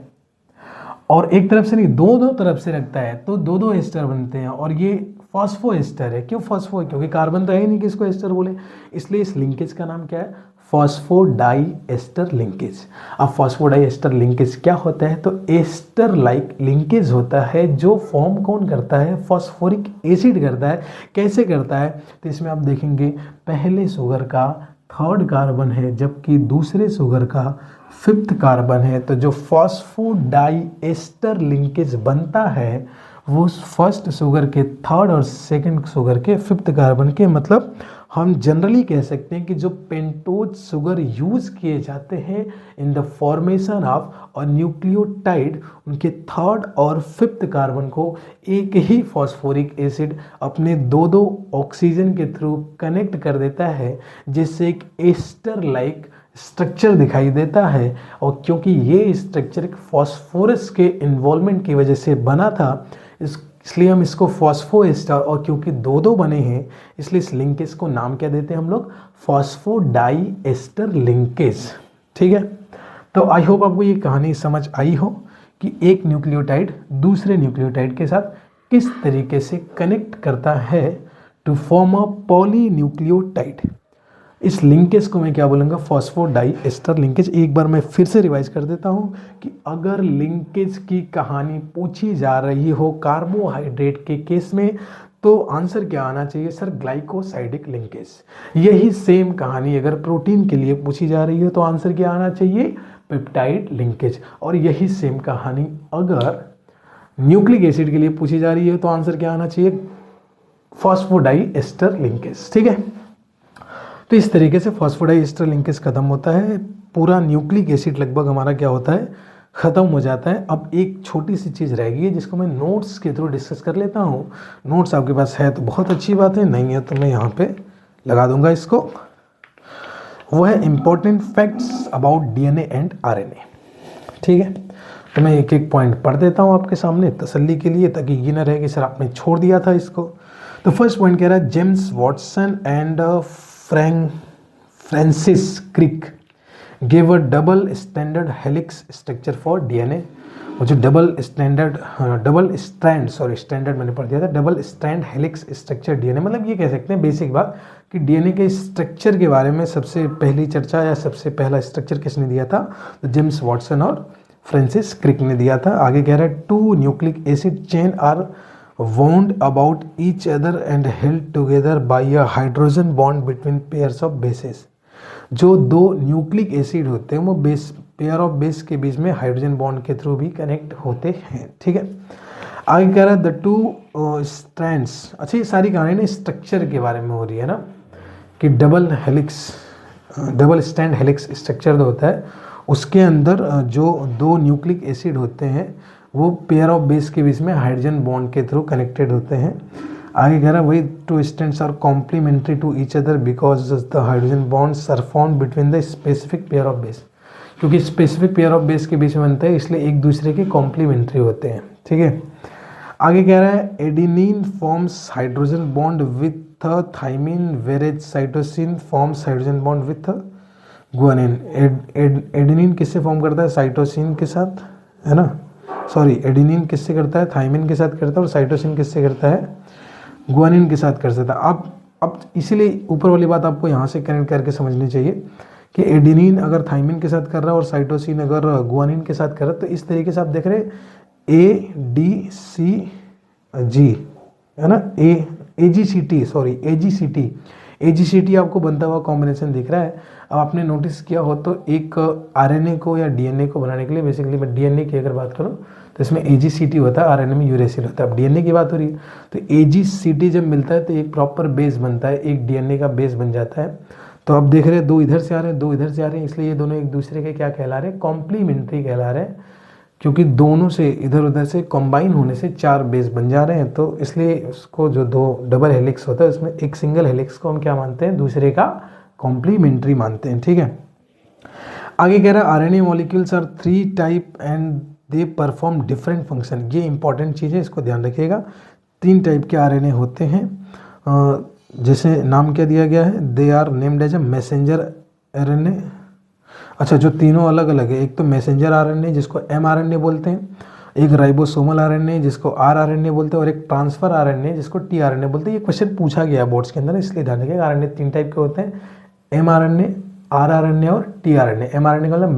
Speaker 1: और एक तरफ से नहीं, दो तरफ से रखता है, तो 2 एस्टर बनते हैं और ये फॉस्फो एस्टर है। क्यों फॉस्फो है? क्योंकि कार्बन तो है ही नहीं कि इसको एस्टर बोले, इसलिए इस लिंकेज का नाम क्या है, फॉस्फोडाई एस्टर लिंकेज। अब फॉस्फोडाई एस्टर लिंकेज क्या होता है? तो एस्टर लाइक लिंकेज होता है जो फॉर्म कौन करता है, फॉस्फोरिक एसिड करता है। कैसे करता है? तो इसमें आप देखेंगे पहले शुगर का 3rd कार्बन है जबकि दूसरे शुगर का 5th कार्बन है, तो जो फॉस्फोडाई एस्टर लिंकेज बनता है वो फर्स्ट शुगर के 3rd और 2nd शुगर के 5th कार्बन के, मतलब हम जनरली कह सकते हैं कि जो पेंटोज शुगर यूज किए जाते हैं इन द फॉर्मेशन ऑफ और न्यूक्लियोटाइड, उनके 3rd और 5th कार्बन को एक ही फॉस्फोरिक एसिड अपने 2 ऑक्सीजन के थ्रू कनेक्ट कर देता है, जिससे एक एस्टर लाइक स्ट्रक्चर दिखाई देता है। और क्योंकि ये स्ट्रक्चर एक फॉस्फोरस के इन्वॉल्वमेंट की वजह से बना था, इसलिए हम इसको फॉस्फो एस्टर, और क्योंकि 2 बने हैं इसलिए इस लिंकेज को नाम क्या देते हैं हम लोग, फॉस्फोडाई एस्टर लिंकेज, ठीक है। तो आई होप आपको ये कहानी समझ आई हो कि एक न्यूक्लियोटाइड दूसरे न्यूक्लियोटाइड के साथ किस तरीके से कनेक्ट करता है टू फॉर्म अ पॉलीन्यूक्लियोटाइड। इस लिंकेज को मैं क्या बोलूँगा, फॉस्फोडाई एस्टर लिंकेज। एक बार मैं फिर से रिवाइज कर देता हूँ कि अगर लिंकेज की कहानी पूछी जा रही हो कार्बोहाइड्रेट के केस में तो आंसर क्या आना चाहिए सर, ग्लाइकोसाइडिक लिंकेज। यही सेम कहानी अगर प्रोटीन के लिए पूछी जा रही हो तो आंसर क्या आना चाहिए, पेप्टाइड लिंकेज। और यही सेम कहानी अगर न्यूक्लिक एसिड के लिए पूछी जा रही है तो आंसर क्या आना चाहिए, फॉस्फोडाई एस्टर लिंकेज, ठीक है। तो इस तरीके से फॉस्फोडाई एस्टर लिंकेज खत्म होता है, पूरा न्यूक्लिक एसिड लगभग हमारा क्या होता है, ख़त्म हो जाता है। अब एक छोटी सी चीज़ रह गई है जिसको मैं नोट्स के थ्रू डिस्कस कर लेता हूँ। नोट्स आपके पास है तो बहुत अच्छी बात है, नहीं है तो मैं यहाँ पे लगा दूंगा इसको। वो है important facts about DNA and RNA, ठीक है। तो मैं एक एक पॉइंट पढ़ देता हूँ आपके सामने तसल्ली के लिए, ताकि ये ना रहे कि सर आपने छोड़ दिया था इसको। तो फर्स्ट पॉइंट कह रहा है James Watson and Francis Crick gave a double stranded helix structure for DNA। वो जो डबल स्ट्रैंड मैंने पढ़ दिया था, double strand helix structure DNA, मतलब ये कह सकते हैं बेसिक बात कि डीएनए के स्ट्रक्चर के बारे में सबसे पहली चर्चा या सबसे पहला स्ट्रक्चर किसने दिया था, तो जेम्स वॉटसन और फ्रांसिस क्रिक ने दिया था। आगे कह रहा है 2 nucleic acid chain are wound about each other and held together by a hydrogen bond between pairs of bases। जो 2 न्यूक्लिक एसिड होते हैं वो पेयर ऑफ बेस के बीच में हाइड्रोजन बॉन्ड के थ्रू भी कनेक्ट होते हैं, ठीक है। आगे कह रहा है द 2 स्ट्रैंड्स। अच्छा ये सारी कहानी ना स्ट्रक्चर के बारे में हो रही है ना, कि डबल स्ट्रैंड हेलिक्स स्ट्रक्चर जो होता है उसके अंदर जो 2 न्यूक्लिक एसिड होते हैं वो पेयर ऑफ बेस के बीच में हाइड्रोजन बॉन्ड के थ्रू कनेक्टेड होते हैं। आगे कह रहा है वही 2 strands are complementary to each other because the hydrogen bonds are formed between the specific pair of base. क्योंकि स्पेसिफिक पेयर ऑफ बेस के बीच में बनता है इसलिए एक दूसरे के कॉम्प्लीमेंट्री होते हैं, ठीक है। आगे कह रहा है adenine forms hydrogen bond with thymine वेरेज cytosine forms hydrogen bond with guanine. Adenine किससे फॉर्म करता है, साइटोसिन के साथ, है ना। सॉरी एडेनिन किससे करता है, थाइमिन के साथ करता है, और साइटोसिन किससे करता है, गुआनिन के साथ कर सकता है। अब इसीलिए ऊपर वाली बात आपको यहाँ से कनेक्ट करके समझनी चाहिए कि एडेनिन अगर थाइमिन के साथ कर रहा है और साइटोसिन अगर गुआनिन के साथ कर रहा है, तो इस तरीके से आप देख रहे हैं ADCG है ना, AGCT आपको बनता हुआ कॉम्बिनेशन दिख रहा है। अब आपने नोटिस किया हो तो एक आरएनए को या डीएनए को बनाने के लिए, बेसिकली मैं डीएनए की अगर बात करूं तो इसमें AGCT होता है, आरएनए में यूरेसिल होता है। अब डीएनए की बात हो रही है तो AGCT जब मिलता है तो एक प्रॉपर बेस बनता है, एक डीएनए का बेस बन जाता है। तो अब देख रहे हैं दो इधर से आ रहे हैं, दो इधर से आ रहे हैं, इसलिए ये दोनों एक दूसरे के क्या कहला रहे हैं, कॉम्प्लीमेंट्री कहला रहे हैं, क्योंकि दोनों से इधर उधर से कंबाइन होने से 4 बेस बन जा रहे हैं। तो इसलिए उसको जो 2 डबल हेलिक्स होता है उसमें एक सिंगल हेलिक्स को हम क्या मानते हैं, दूसरे का कॉम्प्लीमेंट्री मानते हैं। ठीक है, आगे कह रहा है RNA molecules are 3 type and they perform different function. ये इंपॉर्टेंट चीज़ है, इसको ध्यान रखिएगा। 3 टाइप के आरएनए होते हैं, जैसे नाम क्या दिया गया है, they are named as a messenger RNA. अच्छा, जो तीनों अलग अलग है, एक तो मैसेंजर आरएनए जिसको mRNA बोलते हैं, एक राइबोसोमल आरएनए जिसको rRNA बोलते हैं, और एक ट्रांसफर आरएनए जिसको tRNA बोलते हैं। ये क्वेश्चन पूछा गया है बोर्ड्स के अंदर, इसलिए ध्यान रखिएगा। आरएनए 3 टाइप के होते हैं, mRNA, rRNA और tRNA। mRNA का मतलब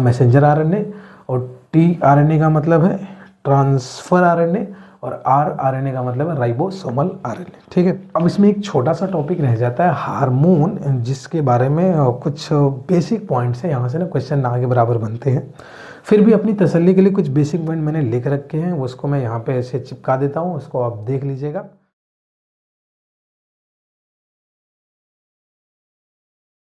Speaker 1: मैसेंजर आरएनए, और tRNA का मतलब है ट्रांसफर आरएनए, और rRNA का मतलब है राइबोसोमल आरएनए। ठीक है, अब इसमें एक छोटा सा टॉपिक रह जाता है हार्मोन, जिसके बारे में कुछ बेसिक पॉइंट्स हैं, यहाँ से ना क्वेश्चन ना के बराबर बनते हैं। फिर भी अपनी तसल्ली के लिए कुछ बेसिक पॉइंट मैंने लिख रखे हैं, उसको मैं यहाँ पे ऐसे चिपका देता हूँ, उसको आप देख लीजिएगा।